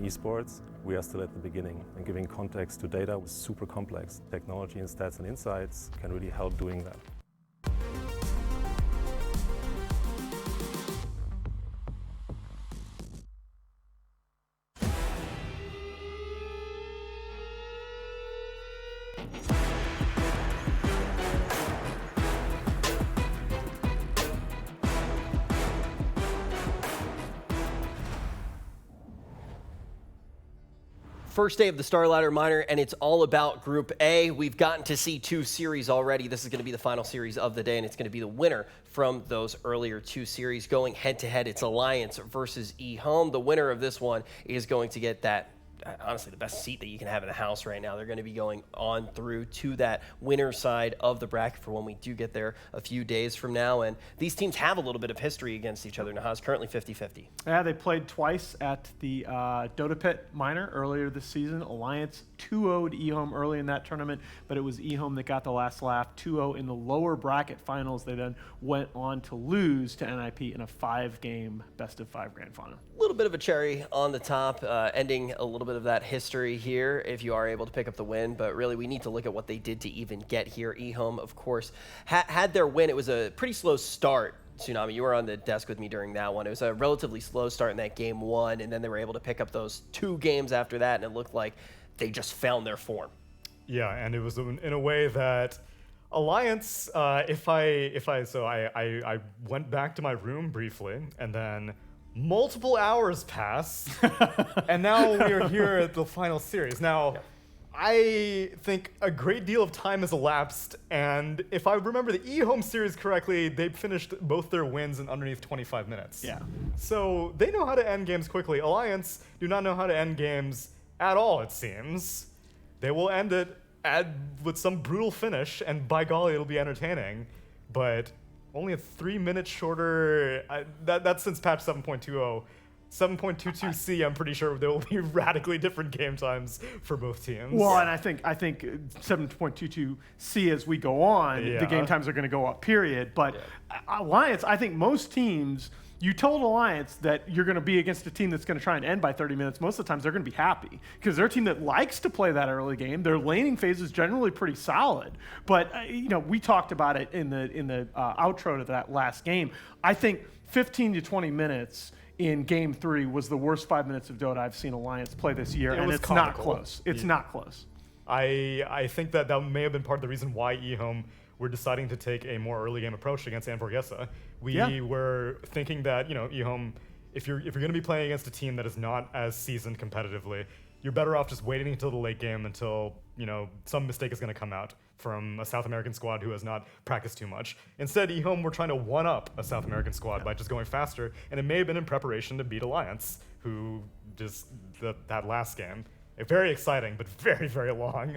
esports, we are still at the beginning, and giving context to data is super complex. Technology and stats and insights can really help doing that. First day of the StarLadder Minor, and it's all about Group A. We've gotten to see 2 series already. This is going to be the final series of the day, and it's going to be the winner from those earlier 2 series. Going head-to-head, it's Alliance versus EHOME. The winner of this one is going to get that, honestly, the best seat that you can have in the house right now. They're going to be going on through to that winner side of the bracket for when we do get there a few days from now. And these teams have a little bit of history against each other. Nahaz, currently 50-50. Yeah, they played twice at the Dota Pit Minor earlier this season. Alliance 2-0'd EHOME early in that tournament, but it was EHOME that got the last laugh, 2-0 in the lower bracket finals. They then went on to lose to NIP in a 5-game best-of-5 grand final. A little bit of a cherry on the top, ending a little bit of that history here if you are able to pick up the win, but really we need to look at what they did to even get here. EHOME, of course, had their win. It was a pretty slow start. Tsunami, you were on the desk with me during that one. It was a relatively slow start in that game 1, and then they were able to pick up those 2 games after that, and it looked like they just found their form. Yeah, and it was in a way that Alliance, I went back to my room briefly, and then multiple hours passed, and now we are here at the final series. Now, yeah. I think a great deal of time has elapsed, and if I remember the EHOME series correctly, they finished both their wins in underneath 25 minutes. Yeah. So they know how to end games quickly. Alliance do not know how to end games at all, it seems. They will end it with some brutal finish, and by golly, it'll be entertaining. But only a 3 minute shorter, that's since patch 7.20. 7.22C, I'm pretty sure there will be radically different game times for both teams. Well, and I think 7.22C as we go on, the game times are going to go up, period. But Alliance, I think most teams, you told Alliance that you're going to be against a team that's going to try and end by 30 minutes. Most of the times they're going to be happy because they're a team that likes to play that early game. Their laning phase is generally pretty solid. But we talked about it in the outro to that last game. I think 15 to 20 minutes in Game 3 was the worst 5 minutes of Dota I've seen Alliance play this year, and it's not close. It's not close. I think that may have been part of the reason why EHOME were deciding to take a more early game approach against Amborgesa. We were thinking that EHOME, if you're going to be playing against a team that is not as seasoned competitively, you're better off just waiting until the late game until some mistake is going to come out from a South American squad who has not practiced too much. Instead, EHOME were trying to one-up a South American squad by just going faster, and it may have been in preparation to beat Alliance, who just that last game. Very exciting, but very, very long.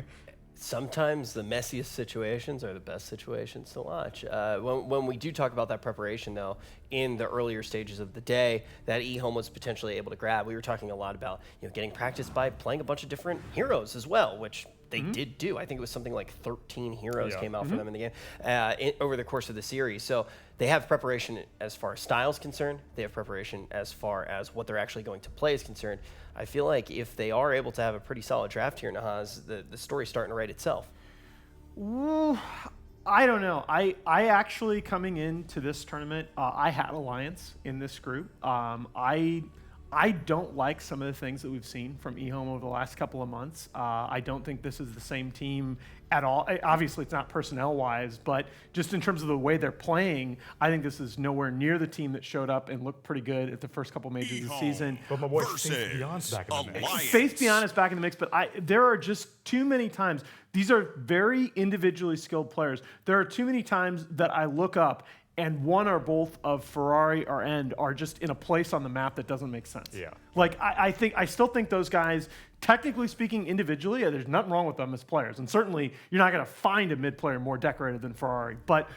Sometimes the messiest situations are the best situations to watch. When we do talk about that preparation, though, in the earlier stages of the day, that EHOME was potentially able to grab. We were talking a lot about getting practice by playing a bunch of different heroes as well, which they did do. I think it was something like 13 heroes came out for them in the game over the course of the series. So they have preparation as far as style is concerned. They have preparation as far as what they're actually going to play is concerned. I feel like if they are able to have a pretty solid draft here, Nahaz, the story's starting to write itself. Ooh, I don't know. I actually, coming into this tournament, I had Alliance in this group. I don't like some of the things that we've seen from EHOME over the last couple of months. I don't think this is the same team at all. Obviously, it's not personnel-wise, but just in terms of the way they're playing, I think this is nowhere near the team that showed up and looked pretty good at the first couple majors of the season. But my boy Faith Beyond's back in the mix. Faith Beyond is back in the mix, but there are just too many times. These are very individually skilled players. There are too many times that I look up and one or both of Ferrari or End are just in a place on the map that doesn't make sense. Yeah. Like I still think those guys, technically speaking, individually, there's nothing wrong with them as players, and certainly you're not going to find a mid player more decorated than Ferrari. But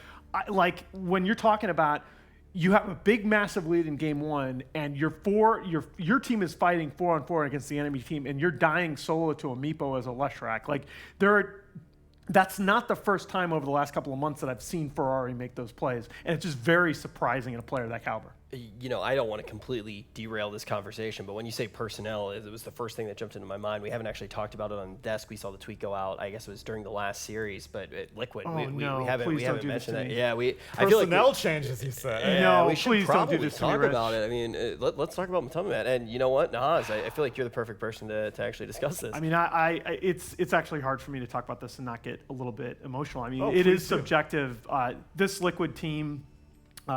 when you're talking about you have a big, massive lead in game 1, and your team is fighting 4-on-4 against the enemy team, and you're dying solo to a Meepo as a Leshrac. Like that's not the first time over the last couple of months that I've seen Ferrari make those plays, and it's just very surprising in a player of that caliber. you know, I don't want to completely derail this conversation, but when you say personnel, it was the first thing that jumped into my mind. We haven't actually talked about it on the desk. We saw the tweet go out. I guess it was during the last series, but Liquid, we haven't mentioned that. Yeah, I feel like personnel changes, you said. Yeah, no, we should please probably don't do this to me, talk Rich. about it. I mean, let's talk about Matoma, and you know what, Naz, I feel like you're the perfect person to actually discuss this. I mean, it's actually hard for me to talk about this and not get a little bit emotional. I mean, Oh, it is please do. subjective. This Liquid team,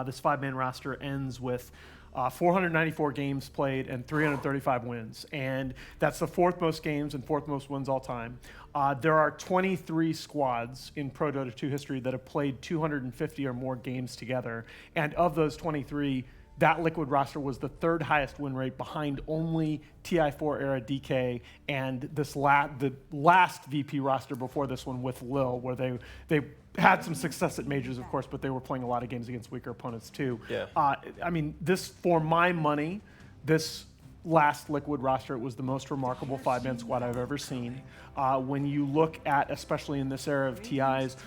this 5-man roster ends with 494 games played and 335 wins. And that's the 4th most games and 4th most wins all time. There are 23 squads in Pro Dota 2 history that have played 250 or more games together. And of those 23, that Liquid roster was the 3rd highest win rate, behind only TI4 era DK and the last VP roster before this one with Lil, where they had some success at majors, of course, but they were playing a lot of games against weaker opponents too. Yeah. I mean, this, for my money, this last Liquid roster, it was the most remarkable 5-man squad I've ever seen. When you look at, especially in this era of TIs,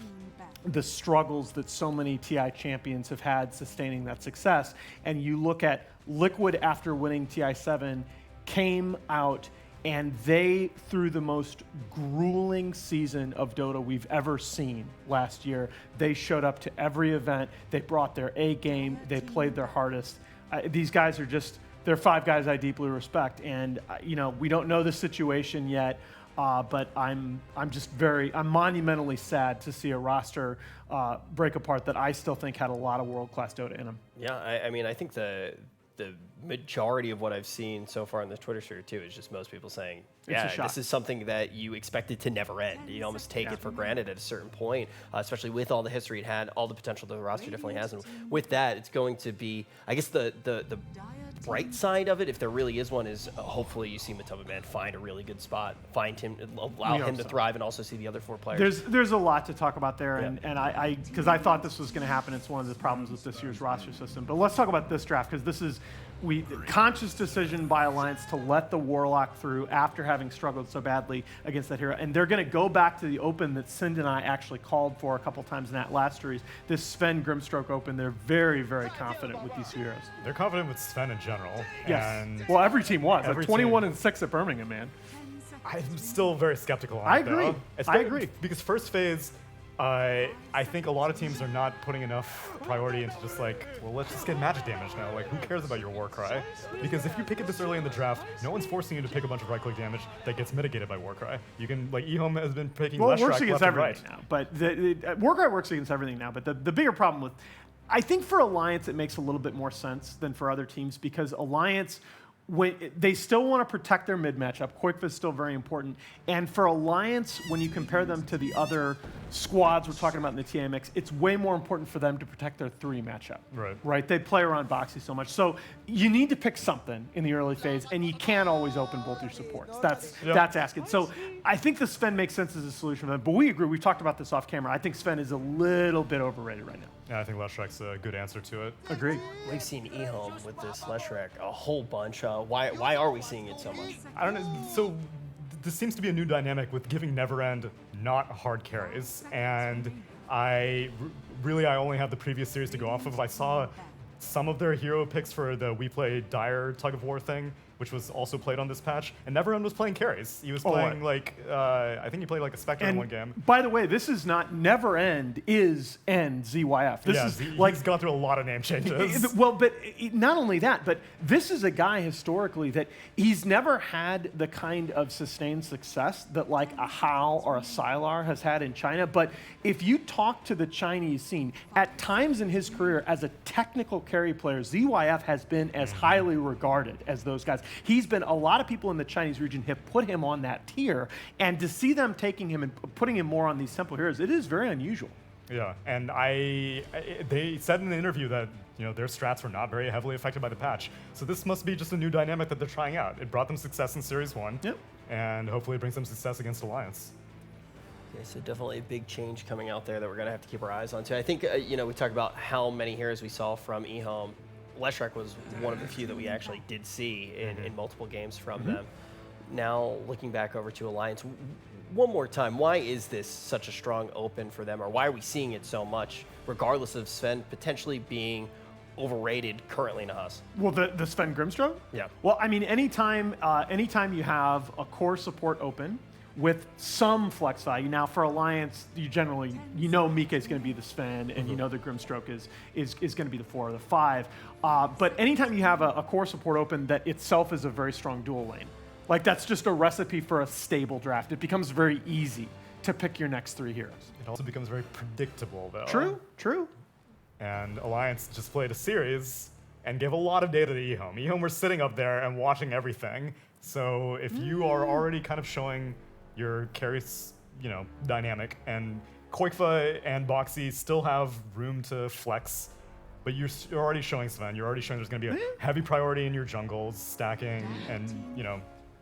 the struggles that so many TI champions have had sustaining that success, and you look at Liquid after winning TI7, came out and they, through the most grueling season of Dota we've ever seen last year, they showed up to every event, they brought their A game, they played their hardest. These guys are just, they're 5 guys I deeply respect, and you know, we don't know the situation yet. But I'm monumentally sad to see a roster break apart that I still think had a lot of world-class Dota in them. Yeah, I mean, I think the majority of what I've seen so far in the Twitter sphere too is just most people saying, yeah, this is something that you expected to never end. You almost take it for granted at a certain point, especially with all the history it had, all the potential that the roster definitely has. And with that, it's going to be, I guess, the bright side of it, if there really is one, is hopefully you see Matoma Man find a really good spot, find him, allow him to thrive, and also see the other 4 players. There's a lot to talk about there, and I because I thought this was going to happen. It's one of the problems with this year's roster system. But let's talk about this draft, because this is conscious decision by Alliance to let the Warlock through after having struggled so badly against that hero. And they're going to go back to the Open that Sind and I actually called for a couple times in that last series, this Sven Grimstroke Open. They're very, very confident with these 2 heroes. They're confident with Sven in general. Yes. And well, every team was. every 21-6 at Birmingham, man. I'm still very skeptical on I it, agree. though. I agree. Because first phase, I think a lot of teams are not putting enough priority into just like, well, let's just get magic damage now. Like, who cares about your Warcry? Because if you pick it this early in the draft, no one's forcing you to pick a bunch of right-click damage that gets mitigated by Warcry. You can, like, EHOME has been picking Well, less it works track against left and everything right. now. But Warcry works against everything now. But the bigger problem with, I think for Alliance, it makes a little bit more sense than for other teams, because Alliance, when they still want to protect their mid matchup, Quick is still very important. And for Alliance, when you compare them to the other squads we're talking about in the TMX, it's way more important for them to protect their 3 matchup. Right? They play around Boxy so much. So you need to pick something in the early phase, and you can't always open both your supports. That's asking. So I think the Sven makes sense as a solution for them. But we agree. We talked about this off camera. I think Sven is a little bit overrated right now. Yeah, I think Leshrek's a good answer to it. Agree. We've seen EHOME with this Leshrac a whole bunch. Why are we seeing it so much? I don't know. So this seems to be a new dynamic with giving Neverend not hard carries, and I only have the previous series to go off of. I saw some of their hero picks for the We Play Dire tug of war thing, which was also played on this patch, and Neverend was playing carries. He was playing I think he played like a Spectre in one game. By the way, this is not Never End, is NZYF. This is he's gone through a lot of name changes. Well, but not only that, but this is a guy historically that he's never had the kind of sustained success that like a Hao or a Sylar has had in China. But if you talk to the Chinese scene, at times in his career as a technical carry player, ZYF has been as highly regarded as those guys. He's been, a lot of people in the Chinese region have put him on that tier, and to see them taking him and putting him more on these simple heroes, it is very unusual. Yeah, and they said in the interview that their strats were not very heavily affected by the patch. So this must be just a new dynamic that they're trying out. It brought them success in Series 1, and hopefully it brings them success against Alliance. Okay, so definitely a big change coming out there that we're going to have to keep our eyes on too. I think, we talked about how many heroes we saw from EHOME. Leshrac was one of the few that we actually did see in multiple games from them. Now, looking back over to Alliance, one more time, why is this such a strong open for them, or why are we seeing it so much, regardless of Sven potentially being overrated currently in Haas? Well, the Sven Grimstroke? Yeah. Well, I mean, anytime you have a core support open with some flex value. Now, for Alliance, you Mika is going to be the Sven, and you know the Grimstroke is going to be the 4 or the 5. But anytime you have a core support open that itself is a very strong dual lane, like that's just a recipe for a stable draft. It becomes very easy to pick your next 3 heroes. It also becomes very predictable, though. True. And Alliance just played a series and gave a lot of data to EHOME. EHOME were sitting up there and watching everything. So if you are already kind of showing your carries, dynamic, and Koikva and Boxy still have room to flex, but you're already showing Sven, you're already showing there's going to be a heavy priority in your jungles, stacking, and,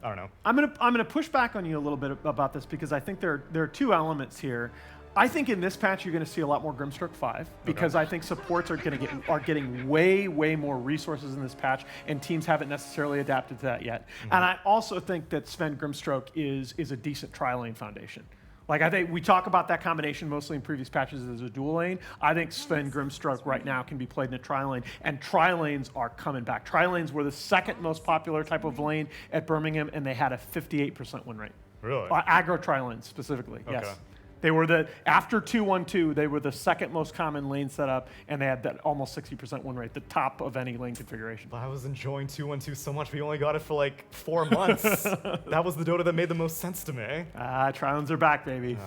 I don't know. I'm gonna push back on you a little bit about this because I think there are 2 elements here. I think in this patch you're going to see a lot more Grimstroke 5 because I think supports are getting way more resources in this patch, and teams haven't necessarily adapted to that yet. And I also think that Sven Grimstroke is a decent tri-lane foundation. Like, I think we talk about that combination mostly in previous patches as a dual lane. I think Sven Grimstroke right now can be played in a tri-lane, and tri-lanes are coming back. Tri-lanes were the 2nd most popular type of lane at Birmingham, and they had a 58% win rate. Really? Aggro tri-lanes specifically, Okay. yes. They were after 2-1-2, they were the 2nd most common lane setup, and they had that almost 60% win rate, the top of any lane configuration. I was enjoying 2-1-2 so much, we only got it for like 4 months. That was the Dota that made the most sense to me. Tri-lanes are back, baby.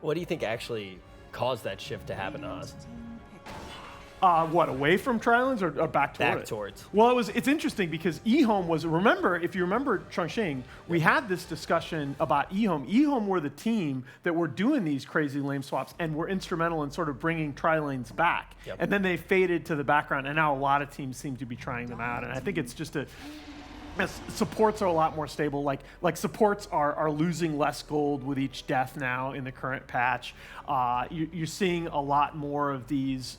What do you think actually caused that shift to happen to Haas? Away from tri-lanes or back toward it? Back towards. Well, it's interesting because EHOME was, if you remember Chongqing, we had this discussion about EHOME. EHOME were the team that were doing these crazy lane swaps and were instrumental in sort of bringing tri-lanes back. Yep. And then they faded to the background, and now a lot of teams seem to be trying them out. And I think it's just supports are a lot more stable. Like supports are losing less gold with each death now in the current patch. You're seeing a lot more of these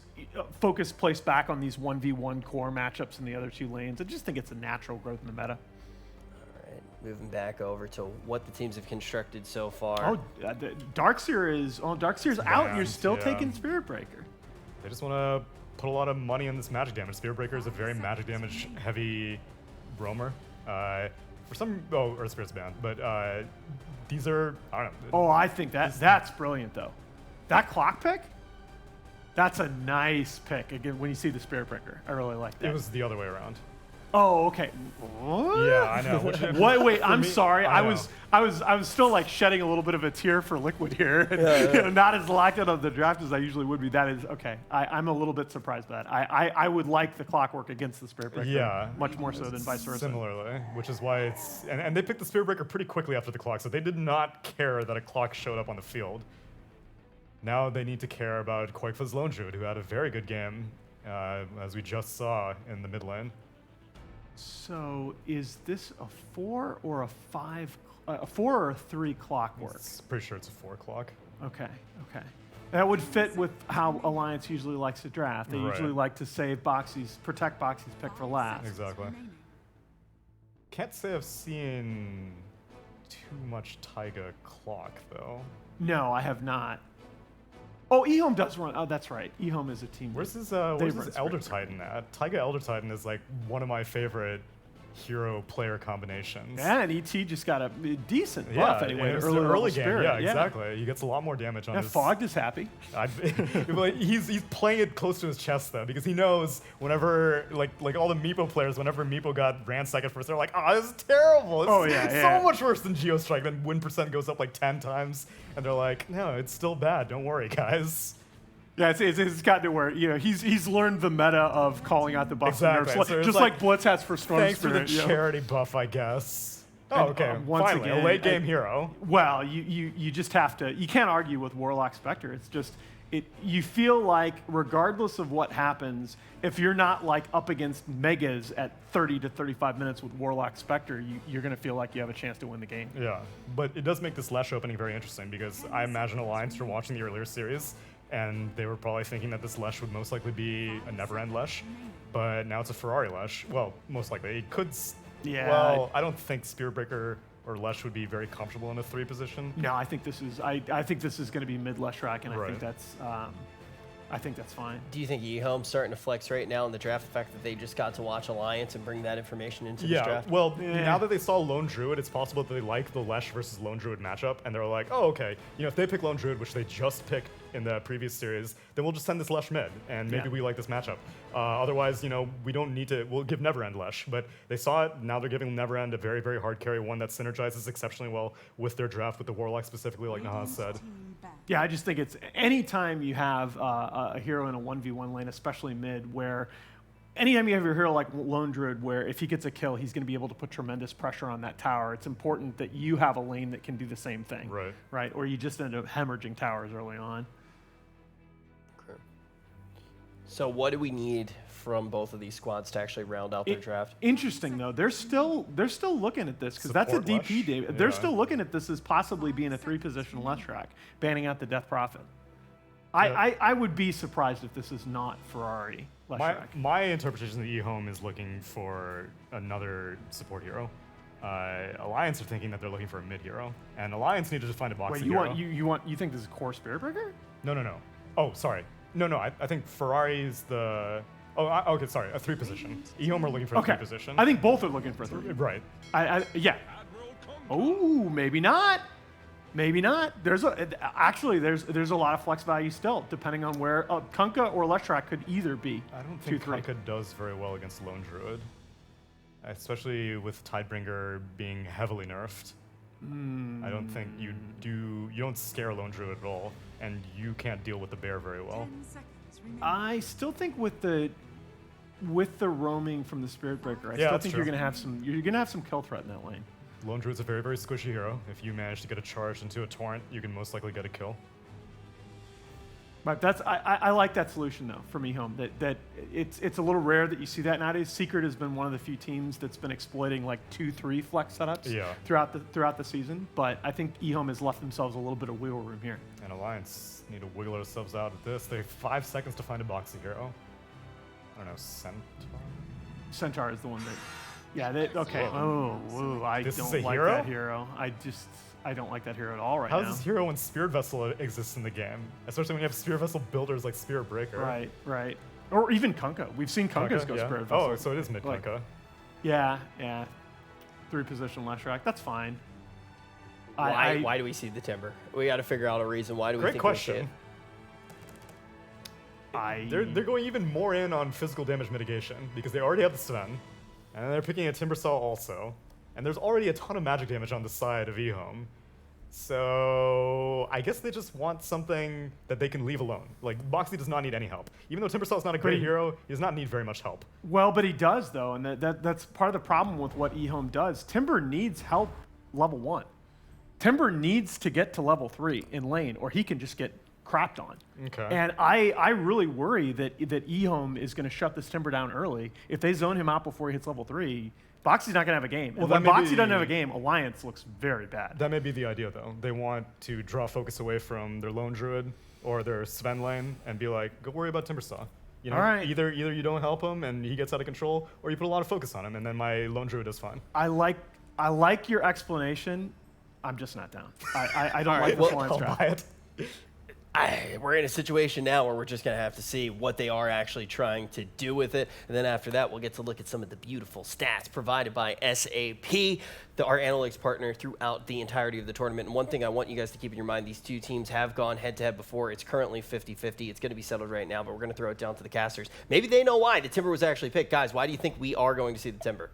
focus placed back on these 1v1 core matchups in the other 2 lanes. I just think it's a natural growth in the meta. All right, moving back over to what the teams have constructed so far. Darkseer's out. You're still taking Spirit Breaker. They just want to put a lot of money in this magic damage. Spirit Breaker is a very magic damage heavy roamer. Or Spirit's banned, but these are, I don't know. Oh, I think that's brilliant though. That clock pick? That's a nice pick. Again, when you see the Spirit Breaker, I really like that. It was the other way around. Oh, okay. What? Yeah, I know. Wait, I'm sorry. I know. was still like shedding a little bit of a tear for Liquid here. And, not as locked in on the draft as I usually would be. That is okay. I'm a little bit surprised by that. I would like the clockwork against the Spirit Breaker much more so than vice versa. Similarly, which is why it's and they picked the Spirit Breaker pretty quickly after the clock, so they did not care that a clock showed up on the field. Now they need to care about Koikva's Lone Druid, who had a very good game, as we just saw in the mid lane. So is this a 4 or a 5? A 4 or a 3 clockwork? Pretty sure it's a 4 clock. Okay. That would fit with how Alliance usually likes to draft. They usually like to protect Boxy's pick for last. Exactly. Can't say I've seen too much Taiga clock, though. No, I have not. Oh, EHOME does run. Oh, that's right. EHOME is a team. Where's this Elder Titan at? Taiga Elder Titan is like one of my favorite hero player combinations. Yeah, and ET just got a decent buff anyway. Early game. Yeah, exactly. He gets a lot more damage on his. Fogged is happy. He's playing it close to his chest though, because he knows whenever like all the Meepo players, whenever Meepo got ransacked at first, they're like, oh, this is terrible. It's so much worse than Geostrike. Then win percent goes up like 10 times, and they're like, no, it's still bad. Don't worry, guys. Yeah, it's gotten to where he's learned the meta of calling out the buffs and nerfs, so just like Blitz has for Storm Thanks Spirit. for the charity buff, I guess. Oh, okay. Once Finally, again, a late game hero. Well, you just have to. You can't argue with Warlock Spectre. It's just you feel like regardless of what happens, if you're not like up against megas at 30 to 35 minutes with Warlock Spectre, you're going to feel like you have a chance to win the game. Yeah, but it does make this Lesh opening very interesting because I imagine Alliance were watching the earlier series, and they were probably thinking that this Lesh would most likely be a never-end Lesh, but now it's a Ferrari Lesh. Well, most likely. It could... Yeah. Well, I don't think Spirit Breaker or Lesh would be very comfortable in a 3 position. No, I think this is I think this is going to be mid Lesh rack, and I think that's I think that's fine. Do you think EHOME's starting to flex right now in the draft, the fact that they just got to watch Alliance and bring that information into this draft? Well, now that they saw Lone Druid, it's possible that they like the Lesh versus Lone Druid matchup, and they're like, oh, okay, if they pick Lone Druid, which they just picked in the previous series, then we'll just send this Lesh mid, and maybe we like this matchup. Otherwise, we don't need to, we'll give Neverend Lesh, but they saw it, now they're giving Neverend a very, very hard carry, one that synergizes exceptionally well with their draft, with the Warlock specifically, like Nahaz said. Yeah, I just think it's anytime you have a hero in a 1v1 lane, especially mid, where anytime you have your hero like Lone Druid, where if he gets a kill, he's going to be able to put tremendous pressure on that tower, it's important that you have a lane that can do the same thing. Right? Or you just end up hemorrhaging towers early on. Okay. So what do we need from both of these squads to actually round out their draft? Interesting though, they're still looking at this because that's a DP, David. Yeah. They're still looking at this as possibly being a 3-position Leshrac, banning out the Death Prophet. I would be surprised if this is not Ferrari Leshrac. My interpretation of the EHOME is looking for another support hero. Alliance are thinking that they're looking for a mid hero, and Alliance needed to find a boxing hero. You think this is core Spirit Breaker? No. Oh, sorry. No. I think Ferrari's the. Oh, okay, sorry, a 3-position. EHOME are looking for a 3-position. I think both are looking for a 3. Right. Yeah. Oh, maybe not. Maybe not. There's a lot of flex value still, depending on where Kunkka or Leshrac could either be. I don't think Kunkka does very well against Lone Druid, especially with Tidebringer being heavily nerfed. I don't think you don't scare Lone Druid at all, and you can't deal with the bear very well. I still think with the roaming from the Spirit Breaker, I still think you're gonna have some kill threat in that lane. Lone Druid's a very, very squishy hero. If you manage to get a charge into a torrent, you can most likely get a kill. But I like that solution though from EHOME. That it's a little rare that you see that nowadays. Secret has been one of the few teams that's been exploiting like 2-3 flex setups throughout the season. But I think EHOME has left themselves a little bit of wiggle room here. And Alliance need to wiggle themselves out of this. They have 5 seconds to find a boxy hero. I don't know, Centaur? Centaur is the one that. Yeah. Okay. Oh, I don't like that hero. I don't like that hero at all right now. How is this hero when Spirit Vessel exists in the game? Especially when you have Spirit Vessel builders like Spirit Breaker. Right. Or even Kunkka. We've seen Kunkkas go Spirit Vessel. Oh, so it is mid Kunkka. Yeah. 3-position Leshrac. That's fine. Why do we see the Timber? We got to figure out a reason. Why do we think we see it? They're going even more in on physical damage mitigation because they already have the Sven, and they're picking a Timbersaw also, and there's already a ton of magic damage on the side of EHOME. So I guess they just want something that they can leave alone. Like, Boxy does not need any help. Even though Timbersaw is not a great hero, he does not need very much help. Well, but he does though, and that's part of the problem with what EHOME does. Timber needs help level 1. Timber needs to get to level 3 in lane, or he can just get crapped on. Okay. And I really worry that EHOME is going to shut this Timber down early. If they zone him out before he hits level 3, Boxy's not going to have a game. Well, and when Boxy doesn't have a game, Alliance looks very bad. That may be the idea, though. They want to draw focus away from their Lone Druid or their Sven lane and be like, go worry about Timbersaw. You know, either you don't help him and he gets out of control, or you put a lot of focus on him, and then my Lone Druid is fine. I like your explanation. I'm just not down. I don't like this Alliance draft. I'll buy it. We're in a situation now where we're just going to have to see what they are actually trying to do with it. And then after that, we'll get to look at some of the beautiful stats provided by SAP, our analytics partner throughout the entirety of the tournament. And one thing I want you guys to keep in your mind, these two teams have gone head-to-head before. It's currently 50-50. It's going to be settled right now, but we're going to throw it down to the casters. Maybe they know why the Timber was actually picked. Guys, why do you think we are going to see the Timber?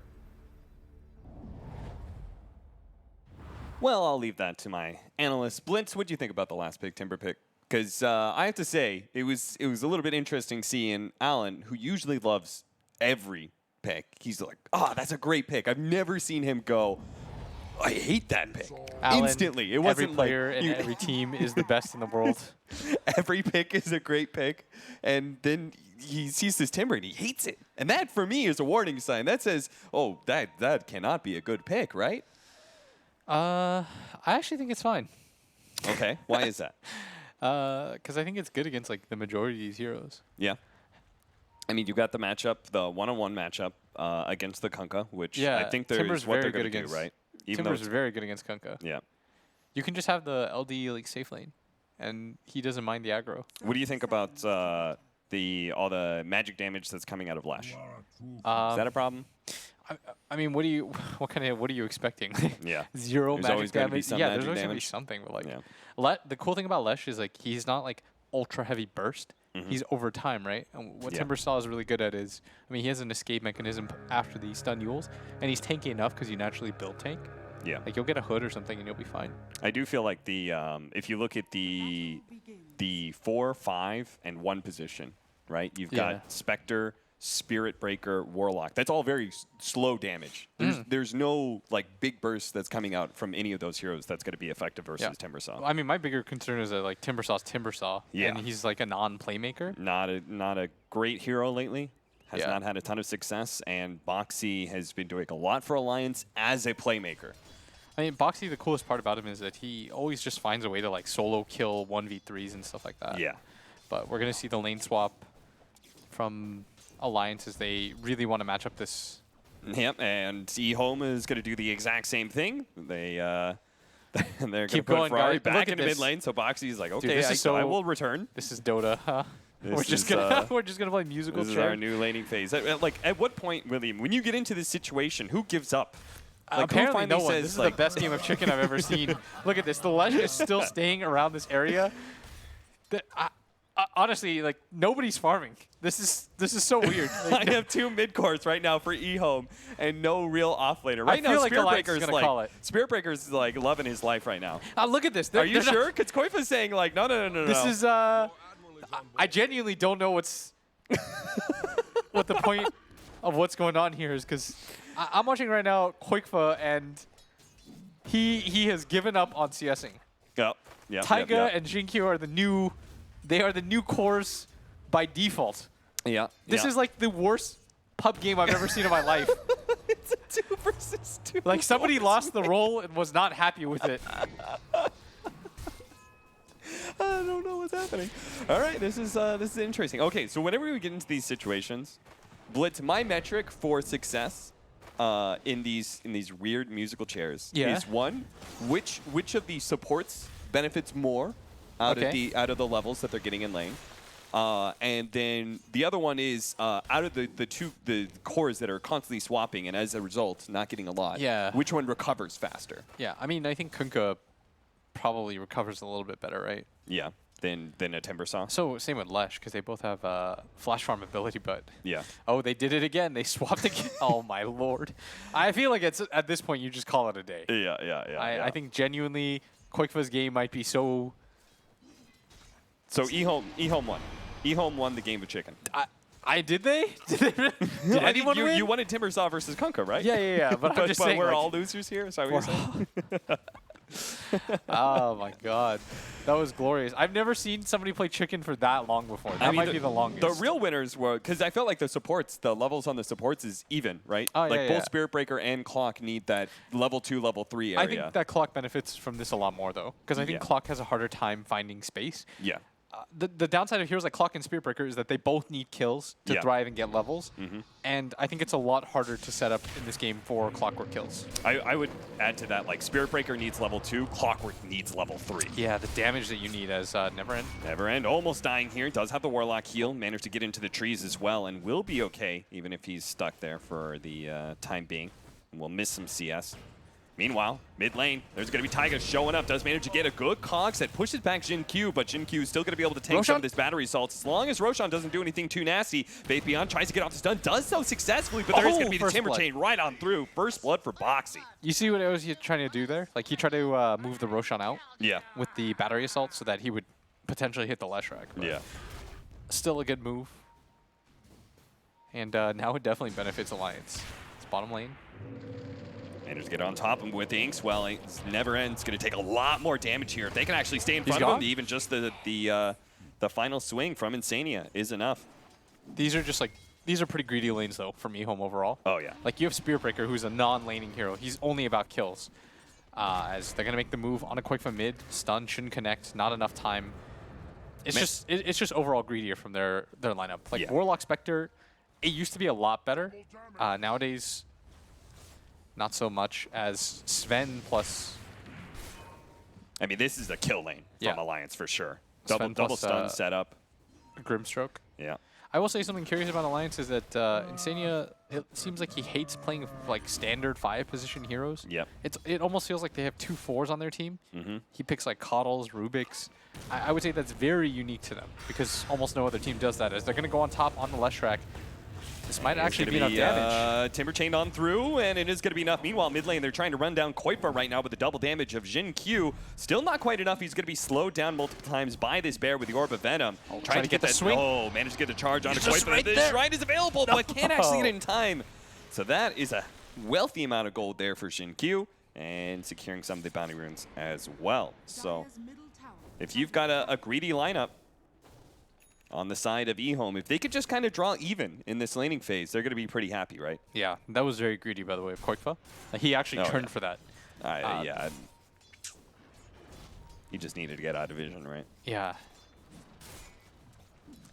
Well, I'll leave that to my analyst. Blintz, what do you think about the last pick, Timber pick? Because I have to say, it was a little bit interesting seeing Alan, who usually loves every pick. He's like, that's a great pick. I've never seen him go, I hate that pick. Alan, instantly. It wasn't every player and every team is the best in the world. Every pick is a great pick. And then he sees this Timber and he hates it. And that, for me, is a warning sign. That says, oh, that cannot be a good pick, right? I actually think it's fine. Okay. Why is that? Because I think it's good against like the majority of these heroes. Yeah. I mean, you got the matchup, the one-on-one matchup against the Kunkka, which I think Timber's what very they're good going to do, right? Timber's very good against Kunkka. Yeah. You can just have the LD like safe lane, and he doesn't mind the aggro. What do you think about all the magic damage that's coming out of Lesh? Is that a problem? I mean, what are you expecting? Yeah. Zero There's magic always gonna be damage. some Yeah, magic there's always gonna be damage. something. But like, Yeah. the cool thing about Lesh is like he's not like ultra heavy burst. He's over time, right? And what Yeah. Timbersaw is really good at is, I mean, he has an escape mechanism after the stun Yules, and he's tanky enough because you naturally build tank. Yeah. Like you'll get a hood or something and you'll be fine. I do feel like the if you look at the 4, 5, and 1 position, right? You've Yeah. got Spectre, Spirit Breaker, Warlock. That's all very slow damage. There's no like big burst that's coming out from any of those heroes that's going to be effective versus Timbersaw. Well, I mean, my bigger concern is that like Timbersaw's Timbersaw, Yeah. and he's like a non-playmaker. Not a great hero lately. Has Yeah. not had a ton of success, and Boxy has been doing a lot for Alliance as a playmaker. I mean, Boxy, the coolest part about him is that he always just finds a way to like solo kill 1v3s and stuff like that. Yeah. But we're gonna see the lane swap from Alliance as they really want to match up this. Yep, and EHOME is going to do the exact same thing. They're going to Keep put going, Ferrari guys. back Look at into this. mid lane, so Boxy's like, okay, this is I so- will return. This is Dota. Huh? This We're just is, gonna we're just gonna play musical This is chair. our new laning phase. Like, at what point, William, when you get into this situation, who gives up? Like, who Apparently finally no one. says, This is like, the best game of chicken I've ever seen. Look at this. The Lesh is still staying around this area. Honestly, like nobody's farming. This is so weird. I have 2 mid courts right now for EHOME and no real off laner. Right feel now, like Alliance is gonna call it. Spirit Breaker's like loving his life right now. Look at this. Are you sure? Because Koifa's saying like, no. This is I genuinely don't know what's what the point of what's going on here is, because I'm watching right now Koikfa, and he has given up on CSing. Yep. Taiga and Jinkyu are the new cores by default. Yeah. This is like the worst pub game I've ever seen in my life. It's a 2 versus 2. Like somebody lost the role and was not happy with it. I don't know what's happening. All right, this is interesting. Okay, so whenever we get into these situations, Blitz, my metric for success in these weird musical chairs is 1, which of the supports benefits more out of the levels that they're getting in lane. And then the other one is out of the cores that are constantly swapping and as a result not getting a lot. Yeah. Which one recovers faster? Yeah, I mean, I think Kunkka probably recovers a little bit better, right? Yeah. Than a Timbersaw. So same with Lesh, because they both have flash farm ability, but Yeah. oh, they did it again. They swapped again. Oh my lord! I feel like it's at this point you just call it a day. Yeah. I think genuinely Koikfa's game might be so. So EHOME won. EHOME won the game of chicken. I did they? Did anyone win? You wanted Timbersaw versus Kunkka, right? Yeah. But I'm just saying. we're like, all losers here. Is that what you're saying? Oh my god, that was glorious. I've never seen somebody play chicken for that long before. That might be the longest. The real winners were, because I felt like the levels on the supports is even, right? Oh, like yeah, both yeah. Spirit Breaker and Clock need that level 2, level 3 area. I think that Clock benefits from this a lot more though, because I think Yeah. Clock has a harder time finding space. Yeah. The downside of heroes like Clock and Spirit Breaker is that they both need kills to Yeah. thrive and get levels, and I think it's a lot harder to set up in this game for Clockwork kills. I would add to that, like Spirit Breaker needs level 2, Clockwork needs level 3. Yeah, the damage that you need as Never End. Never End, almost dying here. Does have the Warlock heal, managed to get into the trees as well, and will be okay, even if he's stuck there for the time being. And we'll miss some CS. Meanwhile, mid lane, there's going to be Taiga showing up. Does manage to get a good Cogs that pushes back Jin Q, but Jin Q is still going to be able to take some of this battery assault as long as Roshan doesn't do anything too nasty. Vapion tries to get off the stun, does so successfully, but there is going to be the first Timber blood. Chain right on through. First blood for Boxy. You see what I was trying to do there? Like he tried to move the Roshan out Yeah. with the battery assault so that he would potentially hit the Leshrac. Yeah. Still a good move. And now it definitely benefits Alliance. It's bottom lane. Managed to get on top of him with Inks. Well, Inks Never End's going to take a lot more damage here. If they can actually stay in front of him, even just the final swing from Insania is enough. These are pretty greedy lanes though from EHOME overall. Oh yeah. Like you have Spear Breaker, who's a non-laning hero. He's only about kills. As they're gonna make the move on a Koikfa mid, stun shouldn't connect, not enough time. It's just overall greedier from their lineup. Like Yeah. Warlock Spectre, it used to be a lot better. Nowadays, not so much, as Sven plus I mean, this is a kill lane from Yeah. Alliance for sure. Sven Double plus, stun setup. Grimstroke. Yeah. I will say something curious about Alliance is that Insania, it seems like he hates playing like standard 5-position heroes. Yep. It almost feels like they have 2 4s on their team. He picks like Coddles, Rubik's. I would say that's very unique to them because almost no other team does that. As they're going to go on top on the Leshrac. This might actually be enough damage. Timber chained on through, and it is going to be enough. Meanwhile, mid lane, they're trying to run down Koifa right now with the double damage of Jin Q. Still not quite enough. He's going to be slowed down multiple times by this bear with the Orb of Venom. Trying to get the swing. Oh, managed to get the charge onto Koifa. right The there. shrine is available, but can't actually get it in time. So that is a wealthy amount of gold there for Jin Q, and securing some of the bounty runes as well. So if you've got a greedy lineup, on the side of EHOME, if they could just kind of draw even in this laning phase, they're going to be pretty happy, right? Yeah, that was very greedy, by the way, of Koikfa. He actually turned for that. Yeah. He just needed to get out of vision, right? Yeah.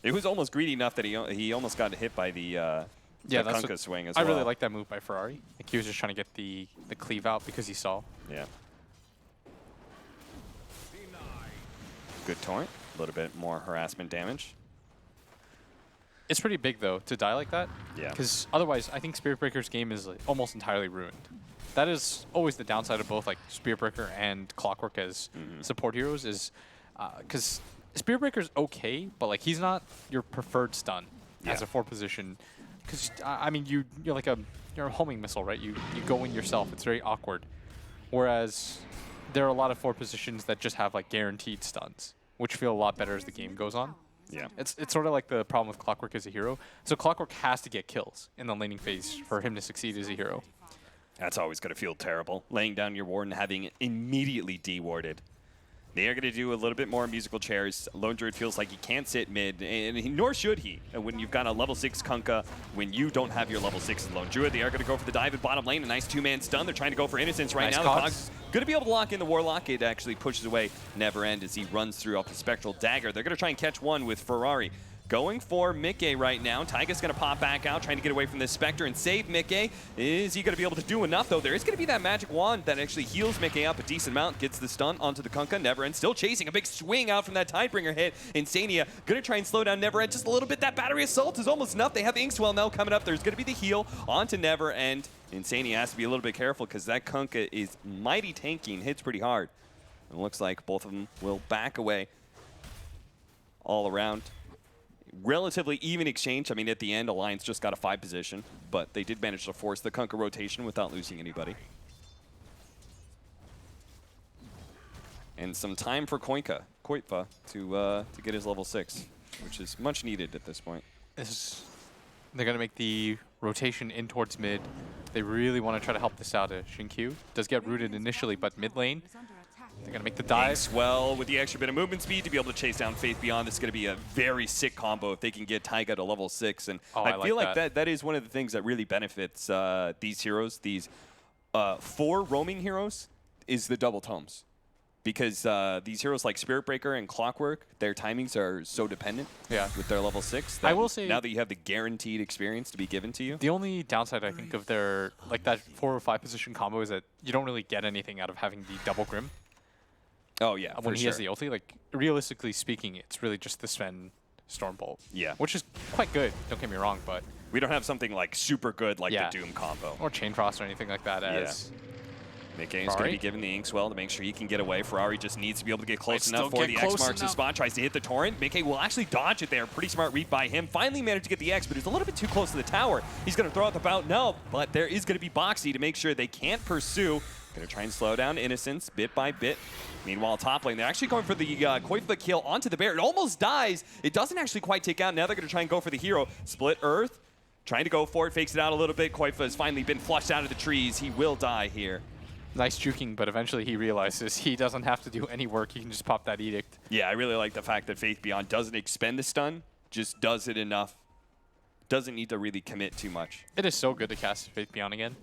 It was almost greedy enough that he almost got hit by the Kunkka swing as well. I really like that move by Ferrari. Like he was just trying to get the cleave out because he saw. Yeah. Good torrent. A little bit more harassment damage. It's pretty big, though, to die like that. Yeah. Because otherwise, I think Spirit Breaker's game is like, almost entirely ruined. That is always the downside of both like Spirit Breaker and Clockwork as support heroes is because Spirit Breaker's okay, but like he's not your preferred stun as a 4 position. Because I mean, you're like you're a homing missile, right? You go in yourself. It's very awkward. Whereas there are a lot of 4 positions that just have like guaranteed stuns, which feel a lot better as the game goes on. Yeah. It's sort of like the problem with Clockwork as a hero. So Clockwork has to get kills in the laning phase for him to succeed as a hero. That's always going to feel terrible. Laying down your ward and having it immediately de-warded. They are going to do a little bit more musical chairs. Lone Druid feels like he can't sit mid, and nor should he. And when you've got a level 6 Kunkka, when you don't have your level 6 Lone Druid, they are going to go for the dive in bottom lane. A nice 2-man stun. They're trying to go for Innocence right now. The Cog's going to be able to lock in the Warlock. It actually pushes away Never End as he runs through off the Spectral Dagger. They're going to try and catch one with Ferrari. Going for Mickey right now. Taiga's going to pop back out, trying to get away from this Spectre and save Mickey. Is he going to be able to do enough, though? There is going to be that magic wand that actually heals Mickey up a decent amount, gets the stun onto the Kunkka. Neverend still chasing a big swing out from that Tidebringer hit. Insania going to try and slow down Neverend just a little bit. That Battery Assault is almost enough. They have Inkswell now coming up. There's going to be the heal onto Neverend. Insania has to be a little bit careful because that Kunkka is mighty tanky and hits pretty hard. And it looks like both of them will back away all around. Relatively even exchange. I mean, at the end, Alliance just got a 5 position, but they did manage to force the Kunkka rotation without losing anybody. And some time for Koifa to get his level 6, which is much needed at this point. They're going to make the rotation in towards mid. They really want to try to help this out. Shinkyu does get rooted initially, but mid lane, they're going to make the dive. Well, with the extra bit of movement speed to be able to chase down Faith Beyond, it's going to be a very sick combo if they can get Taiga to level 6. And I feel like that is one of the things that really benefits these heroes, these 4 roaming heroes, is the double tomes. Because these heroes like Spirit Breaker and Clockwork, their timings are so dependent with their level 6. I will say, now that you have the guaranteed experience to be given to you. The only downside, I think, of their like that 4 or 5 position combo is that you don't really get anything out of having the double Grim. Oh, yeah, when he has the ulti, like, realistically speaking, it's really just the Sven Stormbolt. Yeah. Which is quite good, don't get me wrong, but... We don't have something, like, super good like the Doom combo. Or Chain Frost or anything like that as... Mickey is going to be given the Inkswell to make sure he can get away. Ferrari just needs to be able to get close enough for the X marks the spot. Tries to hit the Torrent. Mickey will actually dodge it there. Pretty smart read by him. Finally managed to get the X, but he's a little bit too close to the tower. He's going to throw out the bout. No, but there is going to be Boxy to make sure they can't pursue. Going to try and slow down Innocence bit by bit. Meanwhile, top lane, they're actually going for the Koifa kill onto the bear. It almost dies. It doesn't actually quite take out. Now they're going to try and go for the hero. Split Earth. Trying to go for it. Fakes it out a little bit. Koifa has finally been flushed out of the trees. He will die here. Nice juking, but eventually he realizes he doesn't have to do any work. He can just pop that edict. Yeah, I really like the fact that Faith Beyond doesn't expend the stun, just does it enough. Doesn't need to really commit too much. It is so good to cast Faith Beyond again.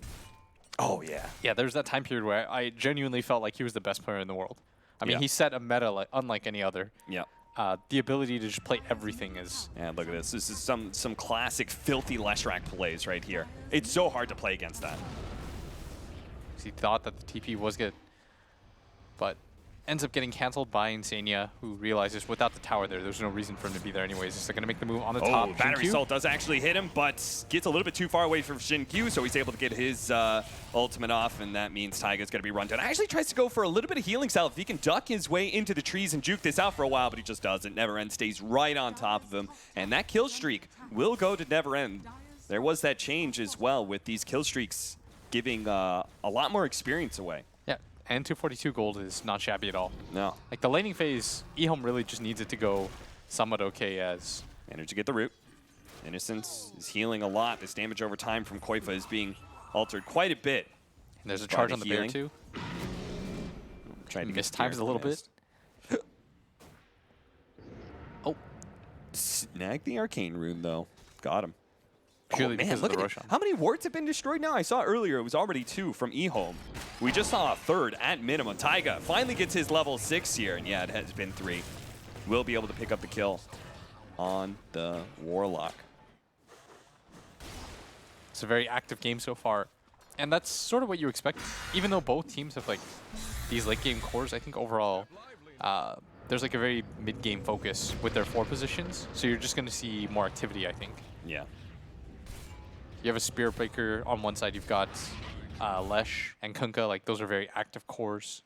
Oh, yeah. Yeah, there's that time period where I genuinely felt like he was the best player in the world. I mean, he set a meta like unlike any other. Yeah. The ability to just play everything is... Yeah, look at this. This is some classic filthy Leshrac plays right here. It's so hard to play against that. He thought that the TP was good, but ends up getting canceled by Insania, who realizes without the tower there's no reason for him to be there anyways. He's going to make the move on the top. Battery Jin Q. Assault does actually hit him, but gets a little bit too far away from Jin Q, so he's able to get his ultimate off, and that means Taiga's going to be run down. Actually tries to go for a little bit of healing salve. If he can duck his way into the trees and juke this out for a while, but he just doesn't. Neverend stays right on top of him, and that kill streak will go to Neverend. There was that change as well with these kill streaks giving a lot more experience away. Yeah, and 242 gold is not shabby at all. No. Like the laning phase, EHOME really just needs it to go somewhat okay as... Managed to get the root. Innocence is healing a lot. This damage over time from Koifa is being altered quite a bit. And there's a charge on the bear too. Tried to missed times a little bit. Oh. Snag the arcane rune though. Got him. Purely because look of the at Roshan. how many wards have been destroyed now? I saw earlier it was already 2 from EHOME. We just saw a 3rd at minimum. Taiga finally gets his level 6 here, and yeah, it has been 3. Will be able to pick up the kill on the Warlock. It's a very active game so far. And that's sort of what you expect. Even though both teams have like these late game cores, I think overall there's like a very mid-game focus with their 4 positions. So you're just going to see more activity, I think. Yeah. You have a Spirit Breaker on one side. You've got Lesh and Kunkka. Like those are very active cores.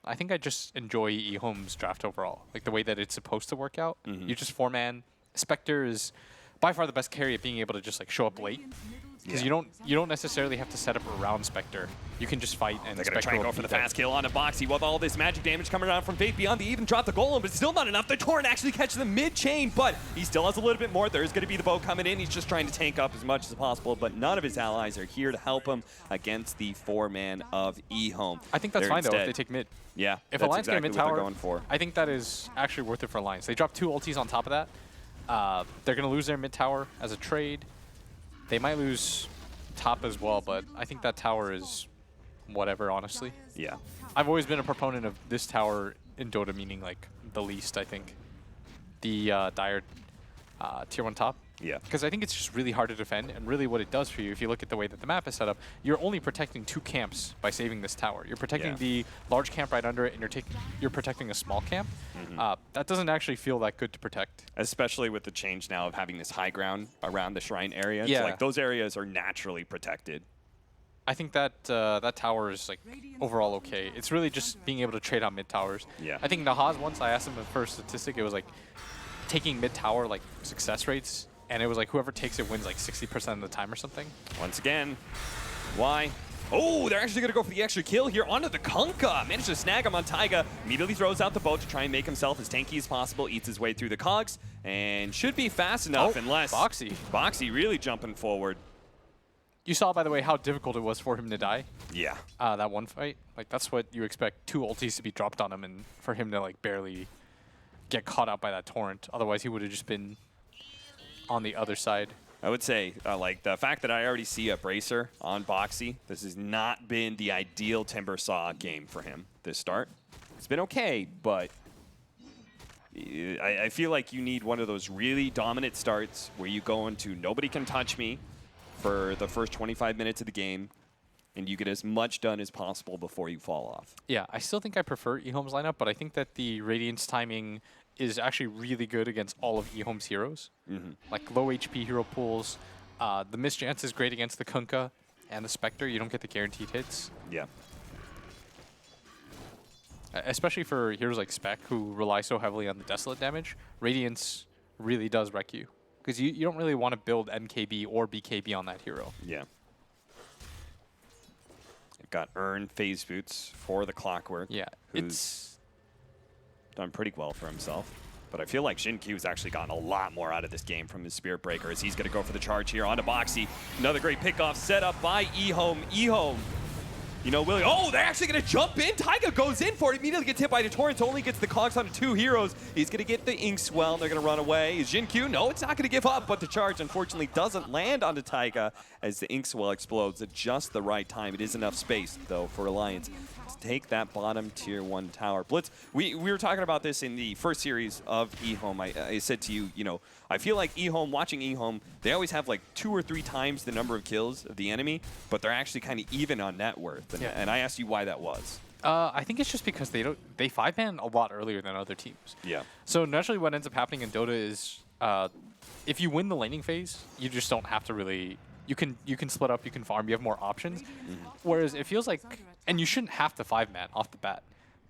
I think I just enjoy EHOME's draft overall. Like the way that it's supposed to work out. You just 4-man. Spectre is by far the best carry at being able to just like show up late. Because you don't necessarily have to set up around Spectre. You can just fight and they're going to try and go for the fast kill on a Boxy with all this magic damage coming around from Faith Beyond. They even drop the Golem, but still not enough. The Torrent actually catches the mid-chain, but he still has a little bit more. There's going to be the bow coming in. He's just trying to tank up as much as possible, but none of his allies are here to help him against the 4-man of EHOME. I think that's fine, though, if they take mid. Yeah, if that's Alliance exactly get a what mid they're tower, going for. I think that is actually worth it for Alliance. They drop 2 ultis on top of that. They're going to lose their mid tower as a trade. They might lose top as well, but I think that tower is whatever, honestly. Yeah. I've always been a proponent of this tower in Dota, meaning like the least, I think. The Dire tier 1 top. Yeah. Because I think it's just really hard to defend, and really what it does for you, if you look at the way that the map is set up, you're only protecting 2 camps by saving this tower. You're protecting the large camp right under it, and you're protecting a small camp. That doesn't actually feel that good to protect. Especially with the change now of having this high ground around the shrine area. Yeah. So, like, those areas are naturally protected. I think that that tower is like overall okay. It's really just being able to trade on mid towers. Yeah. I think Nahaz, once I asked him the first statistic, it was like taking mid tower like success rates, and it was like whoever takes it wins like 60% of the time or something. Once again, why? Oh, they're actually going to go for the extra kill here onto the Kunkka. Managed to snag him on Taiga. Immediately throws out the boat to try and make himself as tanky as possible. Eats his way through the cogs and should be fast enough unless... Boxy really jumping forward. You saw, by the way, how difficult it was for him to die. Yeah. That one fight. Like, that's what you expect 2 ultis to be dropped on him and for him to, like, barely get caught out by that torrent. Otherwise, he would have just been on the other side. I would say, like, the fact that I already see a Bracer on Boxy, this has not been the ideal Timber Saw game for him this start. It's been okay, but I feel like you need one of those really dominant starts where you go into nobody can touch me for the first 25 minutes of the game, and you get as much done as possible before you fall off. Yeah, I still think I prefer EHOME's lineup, but I think that the Radiance timing is actually really good against all of EHOME's heroes. Like low HP hero pools. The Mischance is great against the Kunkka and the Spectre. You don't get the guaranteed hits. Yeah. Especially for heroes like Spec, who rely so heavily on the Desolate damage, Radiance really does wreck you. Because you don't really want to build MKB or BKB on that hero. Yeah. You've got Earn Phase Boots for the Clockwork. Yeah, it's done pretty well for himself. But I feel like Jin Q's actually gotten a lot more out of this game from his Spirit Breaker as he's going to go for the charge here onto Boxy. Another great pickoff set up by EHOME. EHOME, you know, Willie. Oh, they're actually going to jump in. Taiga goes in for it. Immediately gets hit by the Torrent. Only gets the cogs onto 2 heroes. He's going to get the Inkswell. They're going to run away. Is Jin Q? No, it's not going to give up. But the charge, unfortunately, doesn't land onto Taiga as the Inkswell explodes at just the right time. It is enough space, though, for Alliance to take that bottom tier 1 tower. Blitz, we were talking about this in the first series of EHOME. I said to you, you know, I feel like EHOME, watching EHOME, they always have like 2 or 3 times the number of kills of the enemy, but they're actually kind of even on net worth. And I asked you why that was. I think it's just because they 5-man a lot earlier than other teams. Yeah. So naturally what ends up happening in Dota is if you win the laning phase, you just don't have to really you can split up, you can farm, you have more options. Whereas it feels like and you shouldn't have to 5-man off the bat.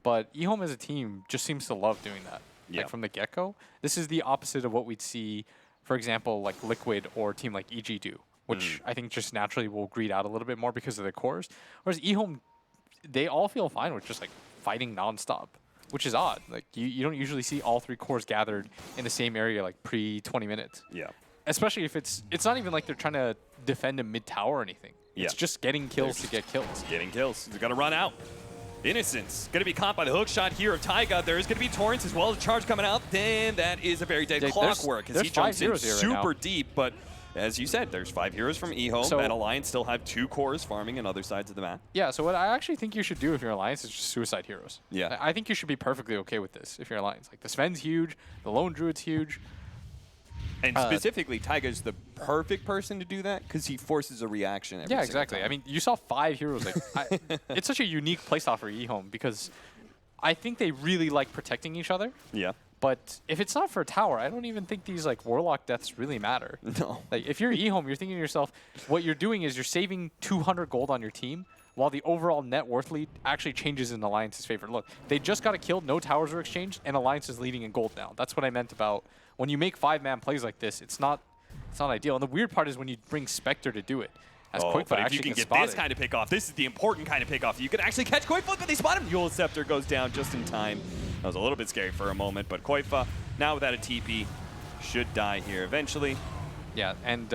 But EHOME as a team just seems to love doing that. Yeah. Like from the get-go. This is the opposite of what we'd see, for example, like Liquid or a team like EG do, which I think just naturally will greed out a little bit more because of the cores. Whereas EHOME, they all feel fine with just like fighting nonstop, which is odd. Like you don't usually see all 3 cores gathered in the same area like pre-20 minutes. Yeah. Especially if it's not even like they're trying to defend a mid tower or anything. Yeah. It's just getting kills to get kills. Getting kills. He's got to run out. Innocence going to be caught by the hook shot here of Taiga. There is going to be Torrents as well as a charge coming out. Then that is a very dead clockwork as he jumps in super deep. But as you said, there's 5 heroes from EHOME. So, and Alliance still have 2 cores farming on other sides of the map. Yeah, so what I actually think you should do if you're Alliance is just suicide heroes. Yeah. I think you should be perfectly okay with this if you're Alliance. Like the Sven's huge, the Lone Druid's huge. And specifically, Taiga's the perfect person to do that because he forces a reaction every single Exactly. time. I mean, you saw 5 heroes. Like, it's such a unique playstyle for EHOME because I think they really like protecting each other. Yeah. But if it's not for a tower, I don't even think these like Warlock deaths really matter. No. Like if you're EHOME, you're thinking to yourself, what you're doing is you're saving 200 gold on your team while the overall net worth lead actually changes in Alliance's favor. Look, they just got a kill, no towers were exchanged, and Alliance is leading in gold now. That's what I meant about when you make 5-man plays like this, it's not ideal. And the weird part is when you bring Spectre to do it. As Quickfoot but if actually you can get spot this kind of pick off, this is the important kind of pick off. You can actually catch Quickfoot, but they spot him. Yule Scepter goes down just in time. That was a little bit scary for a moment, but Koifa, now without a TP, should die here eventually. Yeah, and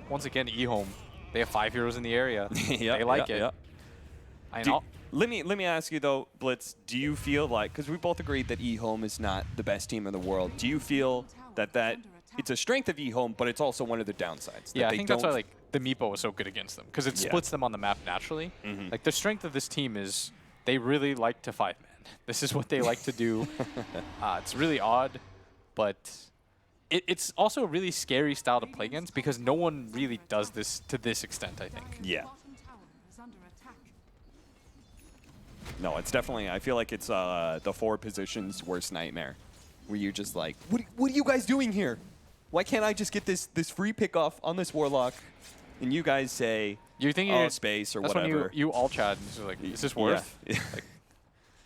once again, EHOME, they have 5 heroes in the area. They like it. Let me ask you though, Blitz, do you feel like, because we both agreed that EHOME is not the best team in the world, do you feel that it's a strength of EHOME, but it's also one of the downsides? Yeah, I think that's why like the Meepo was so good against them, because it splits them on the map naturally. Like the strength of this team is they really like to 5-man. This is what they like to do. It's really odd, but it's also a really scary style to play against because no one really does this to this extent, I think. Yeah. No, it's definitely, I feel like it's the 4 positions worst nightmare, where you're just like, what are you guys doing here? Why can't I just get this free pick off on this Warlock? And you guys say, you're thinking oh, space or that's whatever. When you all chat and you're like, is this worth? Yeah. Like,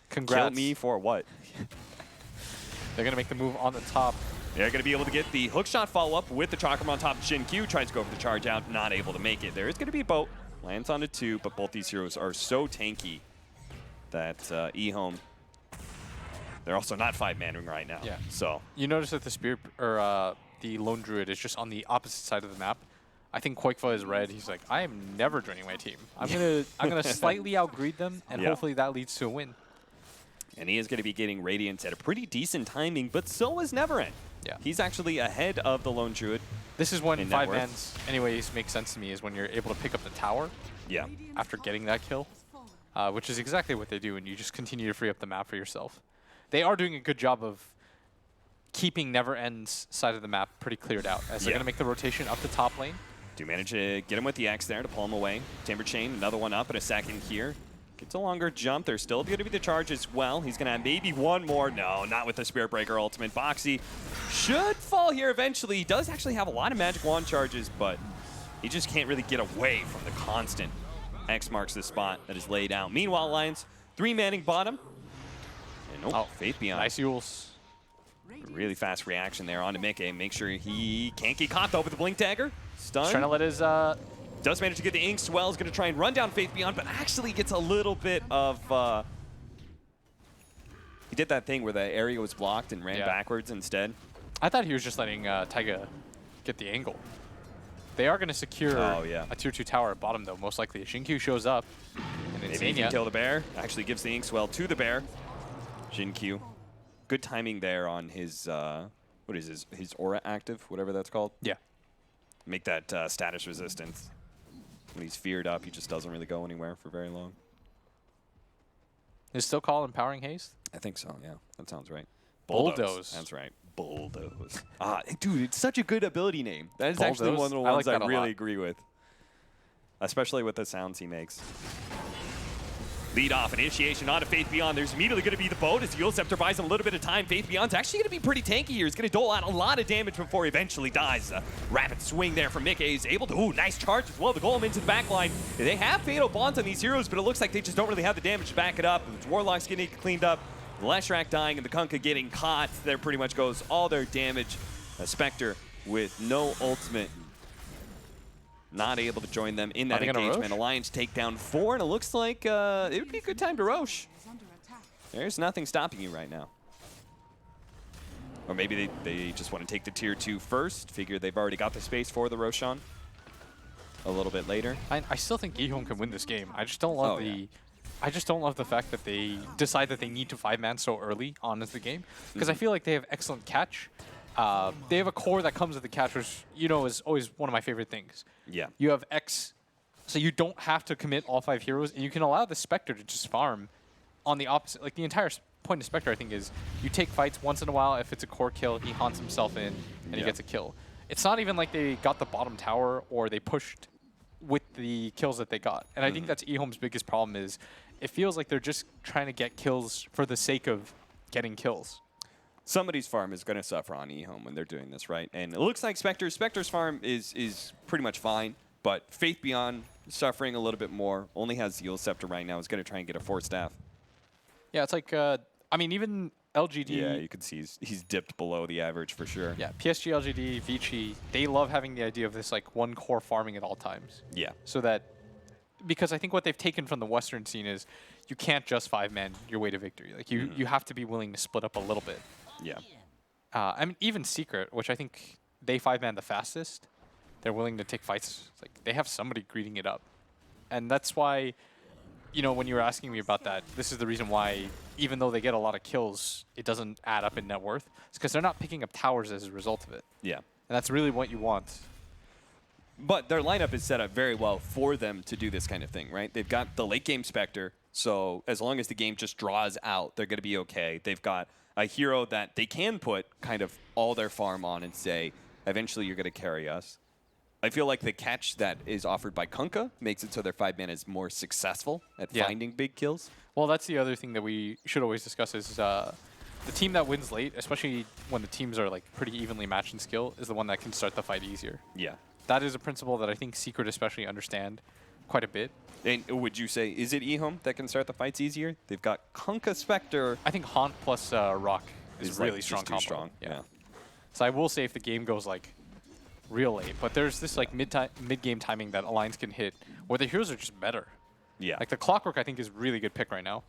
congrats. Kill me for what? They're going to make the move on the top. They're going to be able to get the hook shot follow-up with the Chakram on top of Shin-Q. Tries to go for the charge out, not able to make it. There is going to be a boat. Lands onto 2, but both these heroes are so tanky that EHOME, they're also not 5-manning right now. Yeah. So you notice that the Spirit or the Lone Druid is just on the opposite side of the map. I think Koikfa is red. He's like, I am never joining my team. I'm gonna slightly outgreed them, and hopefully that leads to a win. And he is going to be getting Radiance at a pretty decent timing, but so is Neverend. Yeah. He's actually ahead of the Lone Druid. This is when 5-mans, anyways, make sense to me, is when you're able to pick up the tower. Yeah. After getting that kill, which is exactly what they do, and you just continue to free up the map for yourself. They are doing a good job of keeping Neverend's side of the map pretty cleared out, as they're going to make the rotation up the top lane. Do manage to get him with the X there to pull him away. Timber Chain, another one up in a second here. Gets a longer jump. There's still going to be the charge as well. He's going to have maybe one more. No, not with the Spirit Breaker ultimate. Boxy should fall here eventually. He does actually have a lot of magic wand charges, but he just can't really get away from the constant X marks the spot that is laid out. Meanwhile, Lions 3-manning bottom. And Faith Beyond. Nice Yules. Really fast reaction there onto Mickey. Make sure he can't get caught though with the Blink Dagger. Stun. Trying to let his does manage to get the ink. Swell is going to try and run down Faith Beyond, but actually gets a little bit of... he did that thing where the area was blocked and ran backwards instead. I thought he was just letting Taiga get the angle. They are going to secure a tier 2 tower at bottom, though, most likely. Shin-Q shows up. And maybe he can kill the bear. Actually gives the ink swell to the bear. Shin-Q. Good timing there on his, what is his aura active, whatever that's called. Yeah. Make that status resistance. When he's feared up, he just doesn't really go anywhere for very long. Is still called Empowering Haste? I think so, yeah. That sounds right. Bulldoze. That's right. Bulldoze. Dude, it's such a good ability name. That is Bulldoze? actually one of the ones I like really agree with. Especially with the sounds he makes. Lead off initiation onto Faith Beyond. There's immediately going to be the boat as Yule Scepter buys him a little bit of time. Faith Beyond's actually going to be pretty tanky here. He's going to dole out a lot of damage before he eventually dies. Rapid swing there from Mickey. He's able to, ooh, nice charge as well. The golem into the back line. They have Fatal Bonds on these heroes, but it looks like they just don't really have the damage to back it up. The Warlock's getting cleaned up. The Leshrac dying and the Kunkka getting caught. There pretty much goes all their damage. A Spectre with no ultimate. Not able to join them in that engagement. Alliance take down 4, and it looks like it would be a good time to Roche. There's nothing stopping you right now. Or maybe they just want to take the tier 2 first. Figure they've already got the space for the Roshan a little bit later. I still think EHOME can win this game. I just don't love I just don't love the fact that they decide that they need to 5-man so early on in the game. Because I feel like they have excellent catch. They have a core that comes with the catch, which, you know, is always one of my favorite things. Yeah. You have X, so you don't have to commit all 5 heroes, and you can allow the Spectre to just farm on the opposite. Like, the entire point of Spectre, I think, is you take fights once in a while. If it's a core kill, he haunts himself in, and he gets a kill. It's not even like they got the bottom tower or they pushed with the kills that they got. And I think that's EHOME's biggest problem is it feels like they're just trying to get kills for the sake of getting kills. Somebody's farm is going to suffer on EHOME when they're doing this, right? And it looks like Spectre's farm is pretty much fine, but Faith Beyond suffering a little bit more. Only has Yule Scepter right now. Is going to try and get a 4-staff. Yeah, it's like, I mean, even LGD. Yeah, you can see he's dipped below the average for sure. Yeah, PSG, LGD, Vici, they love having the idea of this like one core farming at all times. Yeah. So that, because I think what they've taken from the Western scene is you can't just 5-man your way to victory. Like you have to be willing to split up a little bit. Yeah. I mean, even Secret, which I think they 5-man the fastest, they're willing to take fights. It's like they have somebody greeting it up. And that's why, you know, when you were asking me about that, this is the reason why, even though they get a lot of kills, it doesn't add up in net worth. It's because they're not picking up towers as a result of it. Yeah. And that's really what you want. But their lineup is set up very well for them to do this kind of thing, right? They've got the late game Spectre, so as long as the game just draws out, they're going to be okay. They've got a hero that they can put kind of all their farm on and say, eventually you're going to carry us. I feel like the catch that is offered by Kunkka makes it so their 5-man is more successful at finding big kills. Well, that's the other thing that we should always discuss is the team that wins late, especially when the teams are like pretty evenly matched in skill, is the one that can start the fight easier. Yeah. That is a principle that I think Secret especially understand quite a bit. And would you say, is it EHOME that can start the fights easier? They've got Kunkka Spectre. I think Haunt plus Rock is really like strong just combo. too strong. Yeah. So I will say if the game goes like real late, but there's this like mid-game timing that Alliance can hit where the heroes are just better. Yeah. Like the Clockwork I think is really good pick right now.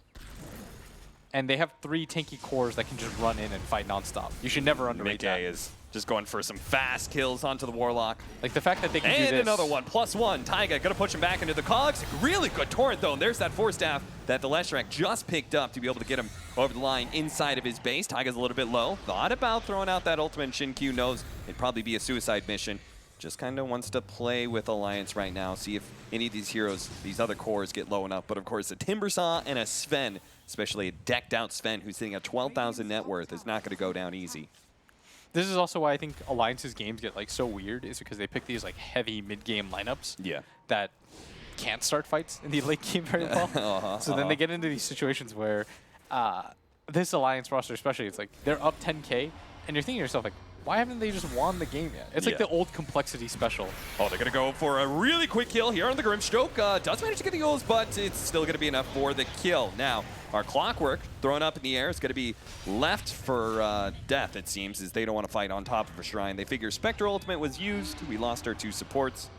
And they have 3 tanky cores that can just run in and fight nonstop. You should never underrate that. is just going for some fast kills onto the Warlock. Like the fact that they can do And this. another one, +1. Taiga gonna push him back into the cogs. Really good torrent though, and there's that 4-staff that the Leshrac just picked up to be able to get him over the line inside of his base. Taiga's a little bit low. Thought about throwing out that ultimate. Shin-Q knows it'd probably be a suicide mission. Just kind of wants to play with Alliance right now, see if any of these heroes, these other cores get low enough. But of course, a Timbersaw and a Sven, especially a decked out Sven who's sitting at 12,000 net worth, is not going to go down easy. This is also why I think Alliance's games get like so weird, is because they pick these like heavy mid-game lineups that can't start fights in the late game very well. So then they get into these situations where this Alliance roster especially, it's like they're up 10K and you're thinking to yourself like, why haven't they just won the game yet? It's like the old complexity special. Oh, they're going to go for a really quick kill here on the Grimstroke. Does manage to get the goals, but it's still going to be enough for the kill. Now, our Clockwork thrown up in the air is going to be left for death, it seems, as they don't want to fight on top of a shrine. They figure Spectre Ultimate was used. We lost our 2 supports.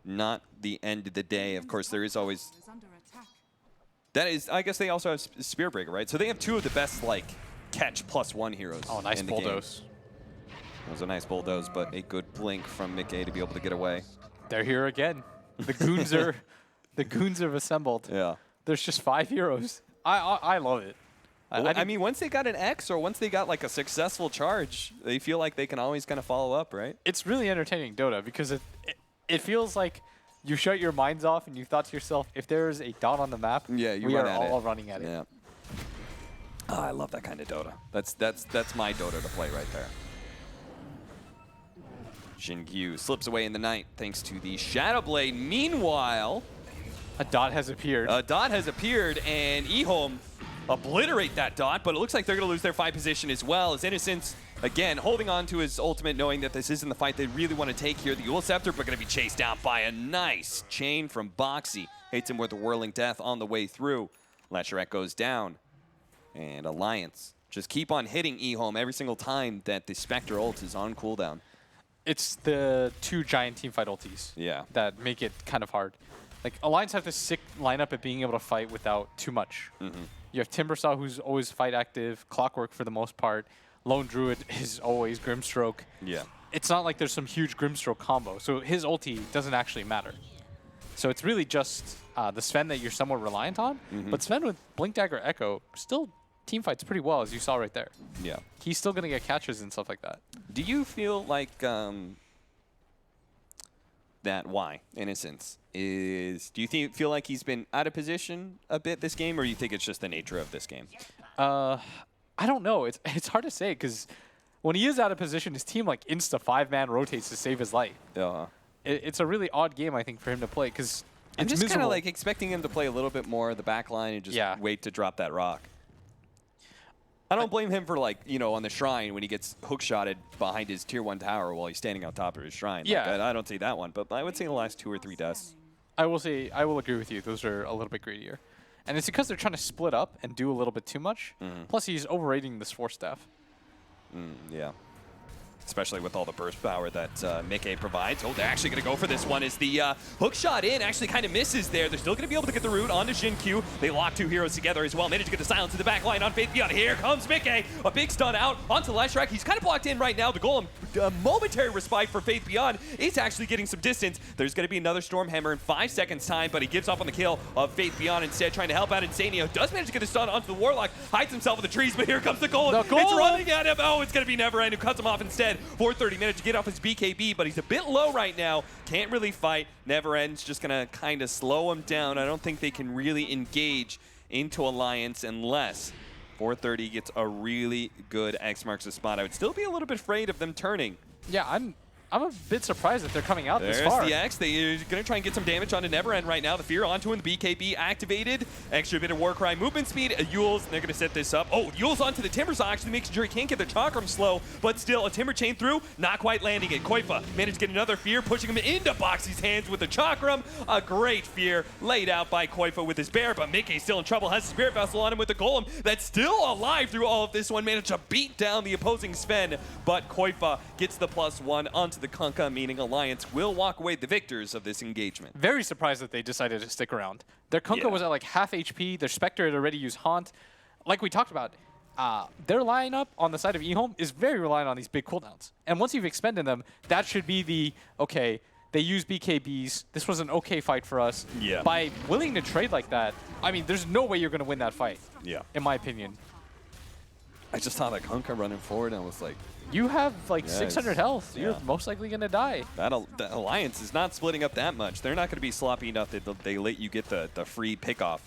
Not the end of the day. Of course, there is always... That is, I guess they also have Spearbreaker, right? So they have 2 of the best, like, catch +1 heroes. Oh, nice in the bulldoze. Game. It was a nice bulldoze, but a good blink from Mickey to be able to get away. They're here again. The goons are, the goons have assembled. Yeah. There's just 5 heroes. I love it. Well, I mean, once they got an X or once they got like a successful charge, they feel like they can always kind of follow up, right? It's really entertaining Dota because it feels like you shut your minds off and you thought to yourself, if there's a dot on the map, we are all running at it. Yeah. Oh, I love that kind of Dota. That's my Dota to play right there. Shin-Q slips away in the night thanks to the Shadow Blade. Meanwhile, A dot has appeared. A dot has appeared, and EHOME obliterate that dot, but it looks like they're going to lose their fight position as well, as Innocence, again, holding on to his ultimate, knowing that this isn't the fight they really want to take here. The Eul Scepter, but going to be chased down by a nice chain from Boxy. Hits him with the Whirling Death on the way through. Leshrac goes down, and Alliance just keep on hitting EHOME every single time that the Spectre ult is on cooldown. It's the 2 giant teamfight ultis that make it kind of hard. Like, Alliance have this sick lineup at being able to fight without too much. You have Timbersaw, who's always fight active, Clockwork for the most part. Lone Druid is always Grimstroke. Yeah. It's not like there's some huge Grimstroke combo, so his ulti doesn't actually matter. So it's really just the Sven that you're somewhat reliant on. But Sven with Blink Dagger Echo still team fights pretty well, as you saw right there. Yeah. He's still going to get catches and stuff like that. Do you feel like that Innocence is, do you feel like he's been out of position a bit this game, or you think it's just the nature of this game? I don't know. It's hard to say, because when he is out of position, his team like insta 5-man rotates to save his life. It's a really odd game, I think, for him to play, because I'm just kind of like expecting him to play a little bit more of the back line and just wait to drop that rock. I don't blame him for, like, you know, on the shrine when he gets hook-shotted behind his tier 1 tower while he's standing on top of his shrine. Yeah. Like, I don't see that one, but I would say the last 2 or 3 deaths. I will agree with you. Those are a little bit greedier. And it's because they're trying to split up and do a little bit too much. Plus, he's overrating this Force Staff. Yeah. Especially with all the burst power that Mickey provides. Oh, they're actually going to go for this one as the hook shot in actually kind of misses there. They're still going to be able to get the root onto Xin-Q. They lock 2 heroes together as well. Manage to get the silence in the back line on Faith Beyond. Here comes Mickey. A big stun out onto Leshrac. He's kind of blocked in right now. The Golem, a momentary respite for Faith Beyond. It's actually getting some distance. There's going to be another Stormhammer in 5 seconds time, but he gives up on the kill of Faith Beyond instead, trying to help out Insanio. Does manage to get the stun onto the Warlock. Hides himself in the trees, but here comes the Golem. It's running at him. Oh, it's going to be Neverend who cuts him off instead for 30 minutes. To get off his BKB, but he's a bit low right now. Can't really fight. Neverend's just gonna kind of slow him down. I don't think they can really engage into Alliance unless 430 gets a really good X marks the spot. I would still be a little bit afraid of them turning. Yeah, I'm a bit surprised that they're coming out this far. There's the X. They're going to try and get some damage onto Neverend right now. The Fear onto him. The BKB activated. Extra bit of Warcry movement speed. Eul's, they're going to set this up. Oh, Eul's onto the Timbersaw, actually making sure he can't get the Chakram slow, but still a Timber Chain through. Not quite landing it. Koifa managed to get another Fear, pushing him into Boxy's hands with the Chakram. A great Fear laid out by Koifa with his Bear, but Mickey's still in trouble. Has the Spirit Vessel on him with the Golem that's still alive through all of this one. Managed to beat down the opposing Sven, but Koifa gets the +1 onto the Kunkka, meaning Alliance will walk away the victors of this engagement. Very surprised that they decided to stick around. Their Kunkka was at like half HP. Their Spectre had already used Haunt. Like we talked about, their lineup on the side of EHOME is very reliant on these big cooldowns. And once you've expended them, that should be the, okay, they use BKBs. This was an okay fight for us. Yeah. By willing to trade like that, I mean, there's no way you're going to win that fight. Yeah. In my opinion. I just saw that Kunkka running forward and I was like, you have like 600 health. You're most likely going to die. That Alliance is not splitting up that much. They're not going to be sloppy enough that they let you get the free pickoff.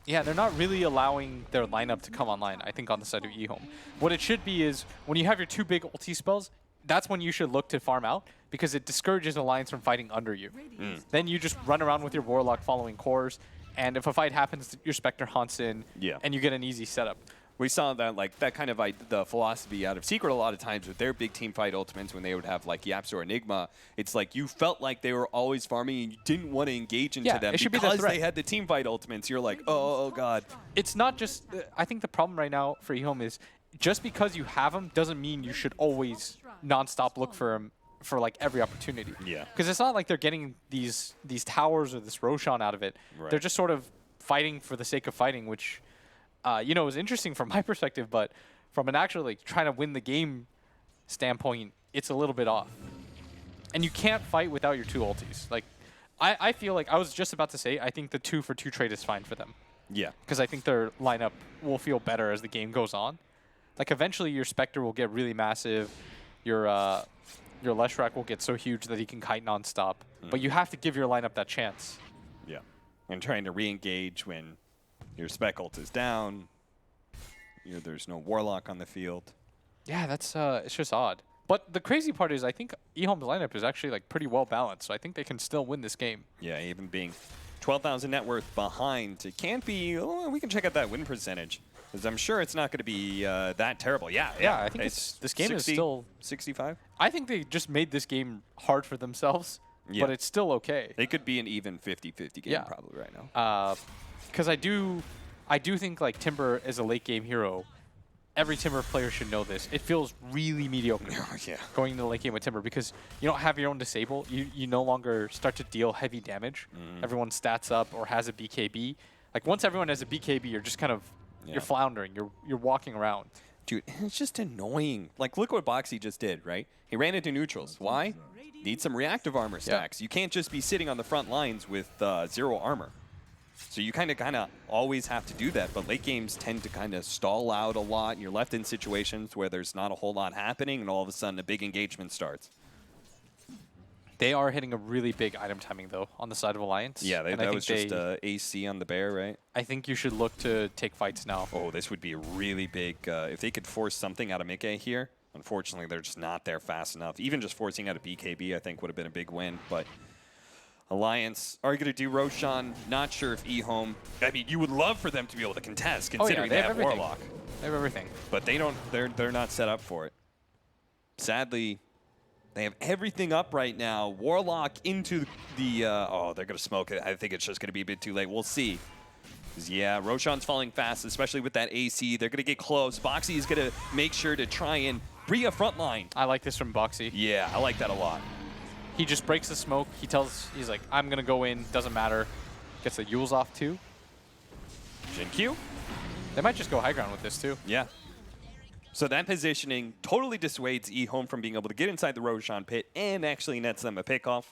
Yeah, they're not really allowing their lineup to come online, I think, on the side of EHOME. What it should be is when you have your 2 big ulti spells, that's when you should look to farm out because it discourages Alliance from fighting under you. Then you just run around with your Warlock following cores, and if a fight happens, your Spectre haunts in, and you get an easy setup. We saw that, like, that kind of the philosophy out of Secret a lot of times with their big team fight ultimates when they would have, like, Yaps or Enigma. It's like you felt like they were always farming and you didn't want to engage into them because they had the team fight ultimates. You're like, oh, God. It's not just, I think the problem right now for EHOME is just because you have them doesn't mean you should always nonstop look for them for, like, every opportunity. Yeah. Because it's not like they're getting these towers or this Roshan out of it. Right. They're just sort of fighting for the sake of fighting, which... you know, it was interesting from my perspective, but from an actual, like, trying to win the game standpoint, it's a little bit off. And you can't fight without your 2 ultis. Like, I feel like, I was just about to say, I think the 2-for-2 trade is fine for them. Yeah. Because I think their lineup will feel better as the game goes on. Like, eventually your Spectre will get really massive. Your Leshrac will get so huge that he can kite nonstop. But you have to give your lineup that chance. Yeah. And trying to re-engage when... your Spec ult is down. There's no Warlock on the field. Yeah, that's it's just odd. But the crazy part is I think EHOME's lineup is actually like pretty well balanced, so I think they can still win this game. Yeah, even being 12,000 net worth behind. It can't be, we can check out that win percentage. Because I'm sure it's not going to be that terrible. Yeah, I think this game is still 65. I think they just made this game hard for themselves, but it's still okay. They could be an even 50-50 game probably right now. Because I do think like Timber is a late game hero. Every Timber player should know this. It feels really mediocre going into the late game with Timber because you don't have your own disable. You no longer start to deal heavy damage. Everyone stats up or has a BKB. Like once everyone has a BKB, you're just kind of you're floundering. You're walking around. Dude, it's just annoying. Like look what Boxy just did, right? He ran into neutrals. Why? Need some reactive armor stacks. You can't just be sitting on the front lines with 0 armor. So you kind of always have to do that, but late games tend to kind of stall out a lot, and you're left in situations where there's not a whole lot happening, and all of a sudden a big engagement starts. They are hitting a really big item timing, though, on the side of Alliance. Yeah, that was just AC on the bear, right? I think you should look to take fights now. Oh, this would be a really big... if they could force something out of Mickey here, unfortunately, they're just not there fast enough. Even just forcing out a BKB, I think, would have been a big win, but... Alliance are going to do Roshan. Not sure if EHOME... I mean, you would love for them to be able to contest, considering they have Warlock. They have everything. But they don't. They're not set up for it. Sadly, they have everything up right now. Warlock into the... oh, they're going to smoke it. I think it's just going to be a bit too late. We'll see. Yeah, Roshan's falling fast, especially with that AC. They're going to get close. Boxy is going to make sure to try and bring a front line. I like this from Boxy. Yeah, I like that a lot. He just breaks the smoke. He's like, I'm going to go in. Doesn't matter. Gets the Yules off, too. Jin Q. They might just go high ground with this, too. Yeah. So that positioning totally dissuades EHOME from being able to get inside the Roshan pit and actually nets them a pickoff.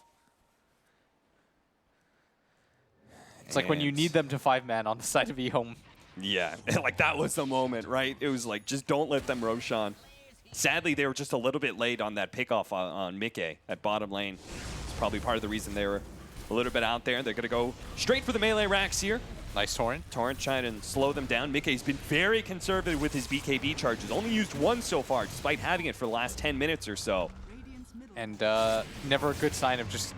It's like when you need them to 5-man on the side of EHOME. Yeah, like that was the moment, right? It was like, just don't let them Roshan. Sadly, they were just a little bit late on that pickoff on Mickey at bottom lane. It's probably part of the reason they were a little bit out there. They're going to go straight for the melee racks here. Nice Torrent. Torrent trying to slow them down. Mickey's been very conservative with his BKB charges. Only used one so far, despite having it for the last 10 minutes or so. And never a good sign of just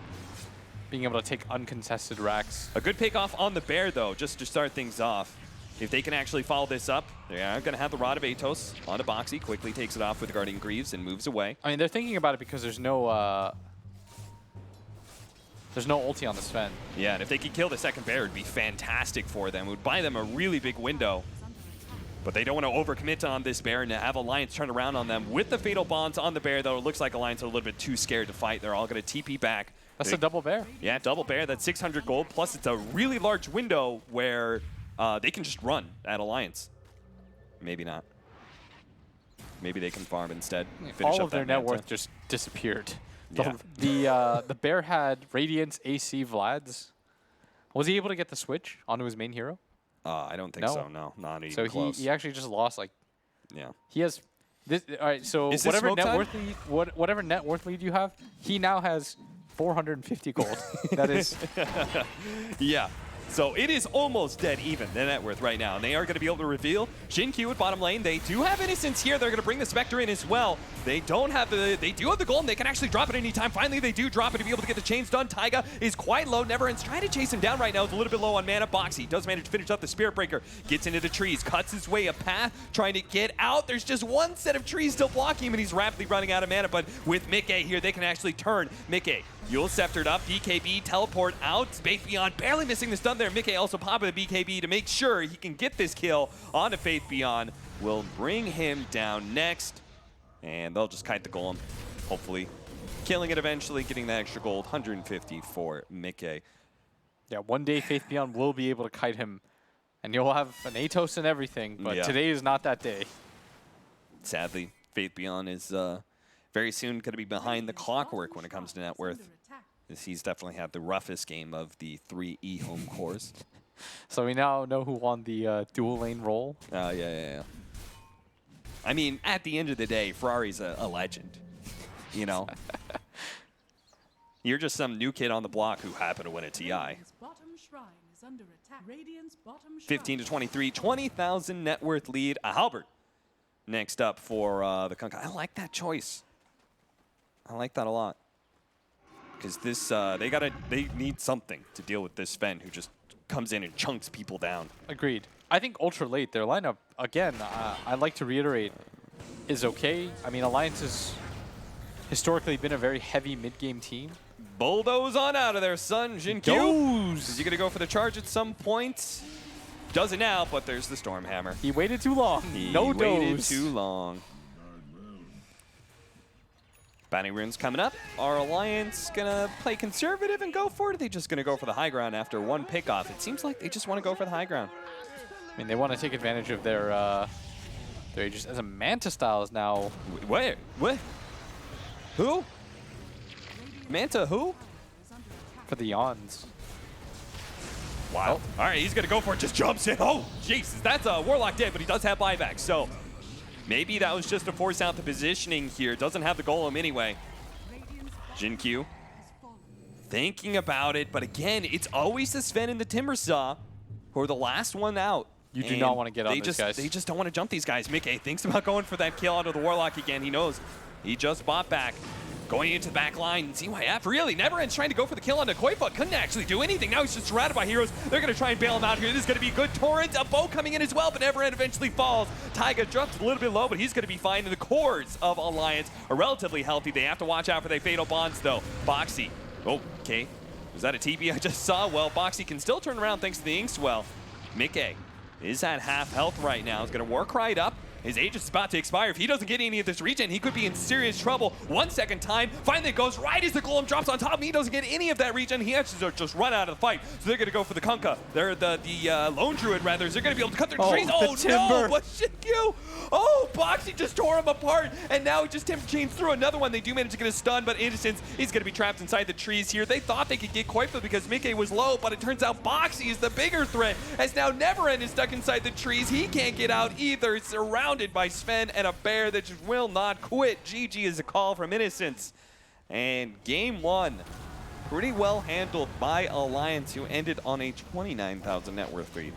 being able to take uncontested racks. A good pickoff on the bear, though, just to start things off. If they can actually follow this up, they are going to have the Rod of Atos onto Boxy. Quickly takes it off with Guardian Greaves and moves away. I mean, they're thinking about it because there's no ulti on the Sven. Yeah, and if they could kill the second bear, it would be fantastic for them. It would buy them a really big window. But they don't want to overcommit on this bear and have Alliance turn around on them. With the Fatal Bonds on the bear, though, it looks like Alliance are a little bit too scared to fight. They're all going to TP back. That's a double bear. Yeah, double bear. That's 600 gold. Plus, it's a really large window where... they can just run at Alliance. Maybe not. Maybe they can farm instead. All of their net worth just disappeared. The bear had Radiance, AC, Vlad's. Was he able to get the switch onto his main hero? I don't think so. No, not even close. So he actually just lost like. Yeah. He has. This, all right. So whatever net worth lead you have, he now has 450 gold. That is. Yeah. So it is almost dead even, the net worth right now. And they are going to be able to reveal Jin Q at bottom lane. They do have Innocence here. They're going to bring the Spectre in as well. They do have the gold, and they can actually drop it anytime. Finally, they do drop it to be able to get the chains done. Taiga is quite low. Neverend's trying to chase him down right now. It's a little bit low on mana. Boxy does manage to finish up the Spirit Breaker. Gets into the trees, cuts his way a path, trying to get out. There's just one set of trees still blocking him, and he's rapidly running out of mana. But with Mickey here, they can actually turn. Mickey, Yule sceptered up. BKB, teleport out. Faith Beyond barely missing the stun there. Mickey also popping the BKB to make sure he can get this kill onto Faith Beyond. Will bring him down next. And they'll just kite the golem, hopefully. Killing it eventually, getting that extra gold. 150 for Mickey. Yeah, one day Faith Beyond will be able to kite him. And you'll have an Atos and everything, but today is not that day. Sadly, Faith Beyond is very soon going to be behind the clockwork when it comes to net worth. He's definitely had the roughest game of the 3 EHOME cores. So we now know who won the dual lane role. Yeah. I mean, at the end of the day, Ferrari's a legend, you know? You're just some new kid on the block who happened to win a TI. 15 to 23, 20,000 net worth lead. Halbert next up for the Kunkka. I like that choice. I like that a lot. because this they need something to deal with this Sven who just comes in and chunks people down. Agreed. I think ultra late, their lineup, again, I'd like to reiterate, is okay. I mean, Alliance has historically been a very heavy mid-game team. Bulldoze on out of there, son. Jinkyu. Is he going to go for the charge at some point? Does it now, but there's the Stormhammer. He waited too long. He no waited doze. too long. Bounty runes coming up. Are Alliance going to play conservative and go for it? Or are they just going to go for the high ground after one pickoff? It seems like they just want to go for the high ground. I mean, they want to take advantage of their Aegis as a Manta style is now. Wait, what? Who? Manta who? For the Yawns. Wow. All right, he's going to go for it. Just jumps in. Oh, Jesus. That's a Warlock dead, but he does have buyback. So maybe that was just to force out the positioning here. Doesn't have the Golem anyway. Jinkyu thinking about it, but again, it's always the Sven and the Timbersaw who are the last one out. You do not want to get on these guys. They just don't want to jump these guys. Mickey thinks about going for that kill out of the Warlock again. He knows he just bought back. Going into the back line, ZYF really NeverEnd's trying to go for the kill onto Koifa. Couldn't actually do anything. Now he's just surrounded by heroes. They're going to try and bail him out here. This is going to be a good torrent. A bow coming in as well, but NeverEnd eventually falls. Taiga drops a little bit low, but he's going to be fine. And the cores of Alliance are relatively healthy. They have to watch out for their fatal bonds, though. Boxy. Oh, okay. Was that a TP I just saw? Well, Boxy can still turn around thanks to the Inkswell. Mickey is at half health right now. He's going to work right up. His Aegis is about to expire. If he doesn't get any of this regen, he could be in serious trouble. 1 second time. Finally it goes right as the Golem drops on top of him. He doesn't get any of that regen. He has to just run out of the fight. So they're going to go for the Kunkka. They're the Lone Druid, rather. They're going to be able to cut their trees. Oh, no! What Jinkyu? Oh, Boxy just tore him apart. And now he just Timber Chains through another one. They do manage to get a stun, but Innocence, he's going to be trapped inside the trees here. They thought they could get Koifa because Mickey was low, but it turns out Boxy is the bigger threat. As now NeverEnd is stuck inside the trees. He can't get out either. Surrounded by Sven and a bear that just will not quit. GG is a call from Innocence. And game one, pretty well handled by Alliance, who ended on a 29,000 net worth lead.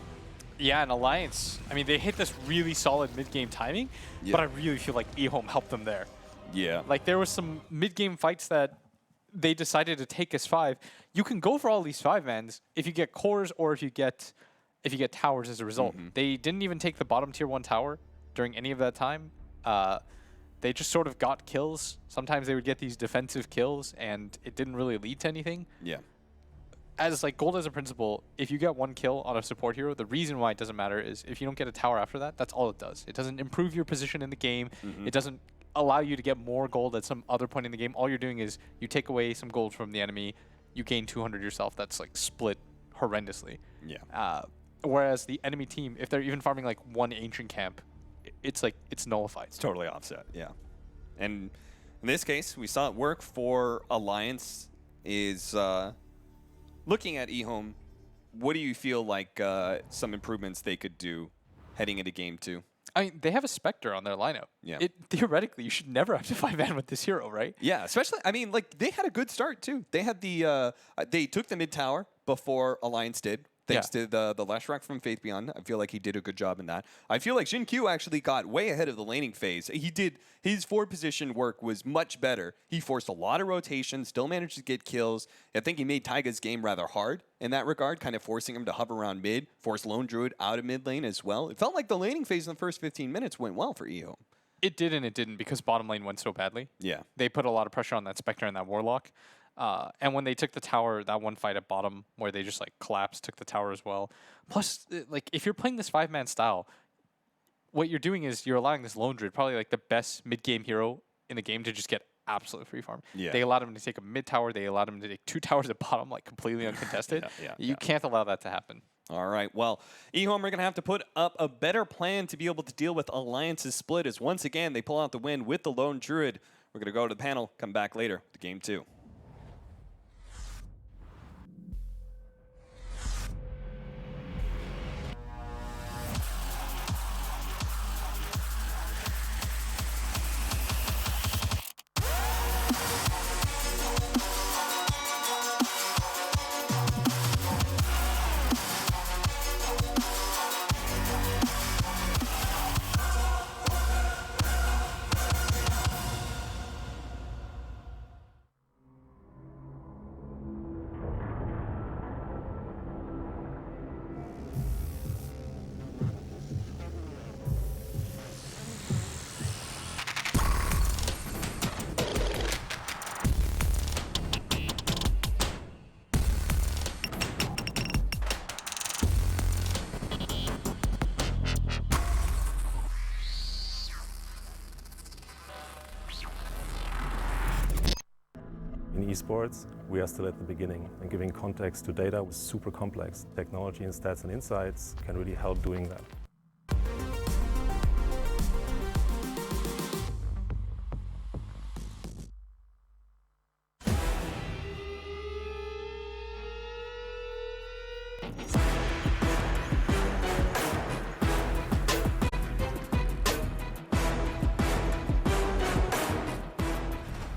Yeah, and Alliance, I mean, they hit this really solid mid-game timing, but I really feel like EHOME helped them there. Yeah. Like, there was some mid-game fights that they decided to take as 5. You can go for all these 5-mans if you get cores or if you get towers as a result. They didn't even take the bottom tier 1 tower during any of that time. They just sort of got kills. Sometimes they would get these defensive kills, and it didn't really lead to anything. Yeah. As like gold as a principle, if you get 1 kill on a support hero, the reason why it doesn't matter is if you don't get a tower after that, that's all it does. It doesn't improve your position in the game. It doesn't allow you to get more gold at some other point in the game. All you're doing is you take away some gold from the enemy, you gain 200 yourself. That's like split horrendously. Yeah. Whereas the enemy team, if they're even farming like 1 ancient camp, it's like, it's nullified. It's totally offset, yeah. And in this case, we saw it work for Alliance. Is looking at EHOME, what do you feel like some improvements they could do heading into game 2? I mean, they have a Spectre on their lineup. Yeah. Theoretically, you should never have to 5-man with this hero, right? Yeah, especially, I mean, like, they had a good start, too. They had the, they took the mid tower before Alliance did. Thanks to the Leshrac from Faith Beyond. I feel like he did a good job in that. I feel like Jinkyu actually got way ahead of the laning phase. He did, his forward position work was much better. He forced a lot of rotation, still managed to get kills. I think he made Taiga's game rather hard in that regard, kind of forcing him to hover around mid, forced Lone Druid out of mid lane as well. It felt like the laning phase in the first 15 minutes went well for EHOME. It did and it didn't because bottom lane went so badly. Yeah. They put a lot of pressure on that Spectre and that Warlock. And when they took the tower, that one fight at bottom where they just like collapsed, took the tower as well. Plus, like if you're playing this 5-man style, what you're doing is you're allowing this Lone Druid, probably like the best mid-game hero in the game, to just get absolute free farm. Yeah. They allowed him to take a mid tower. They allowed him to take 2 towers at bottom, like completely uncontested. You can't allow that to happen. All right, well, EHOME are going to have to put up a better plan to be able to deal with Alliance's split, as once again they pull out the win with the Lone Druid. We're going to go to the panel, come back later to game 2. esports, we are still at the beginning, and giving context to data is super complex. Technology and stats and insights can really help doing that.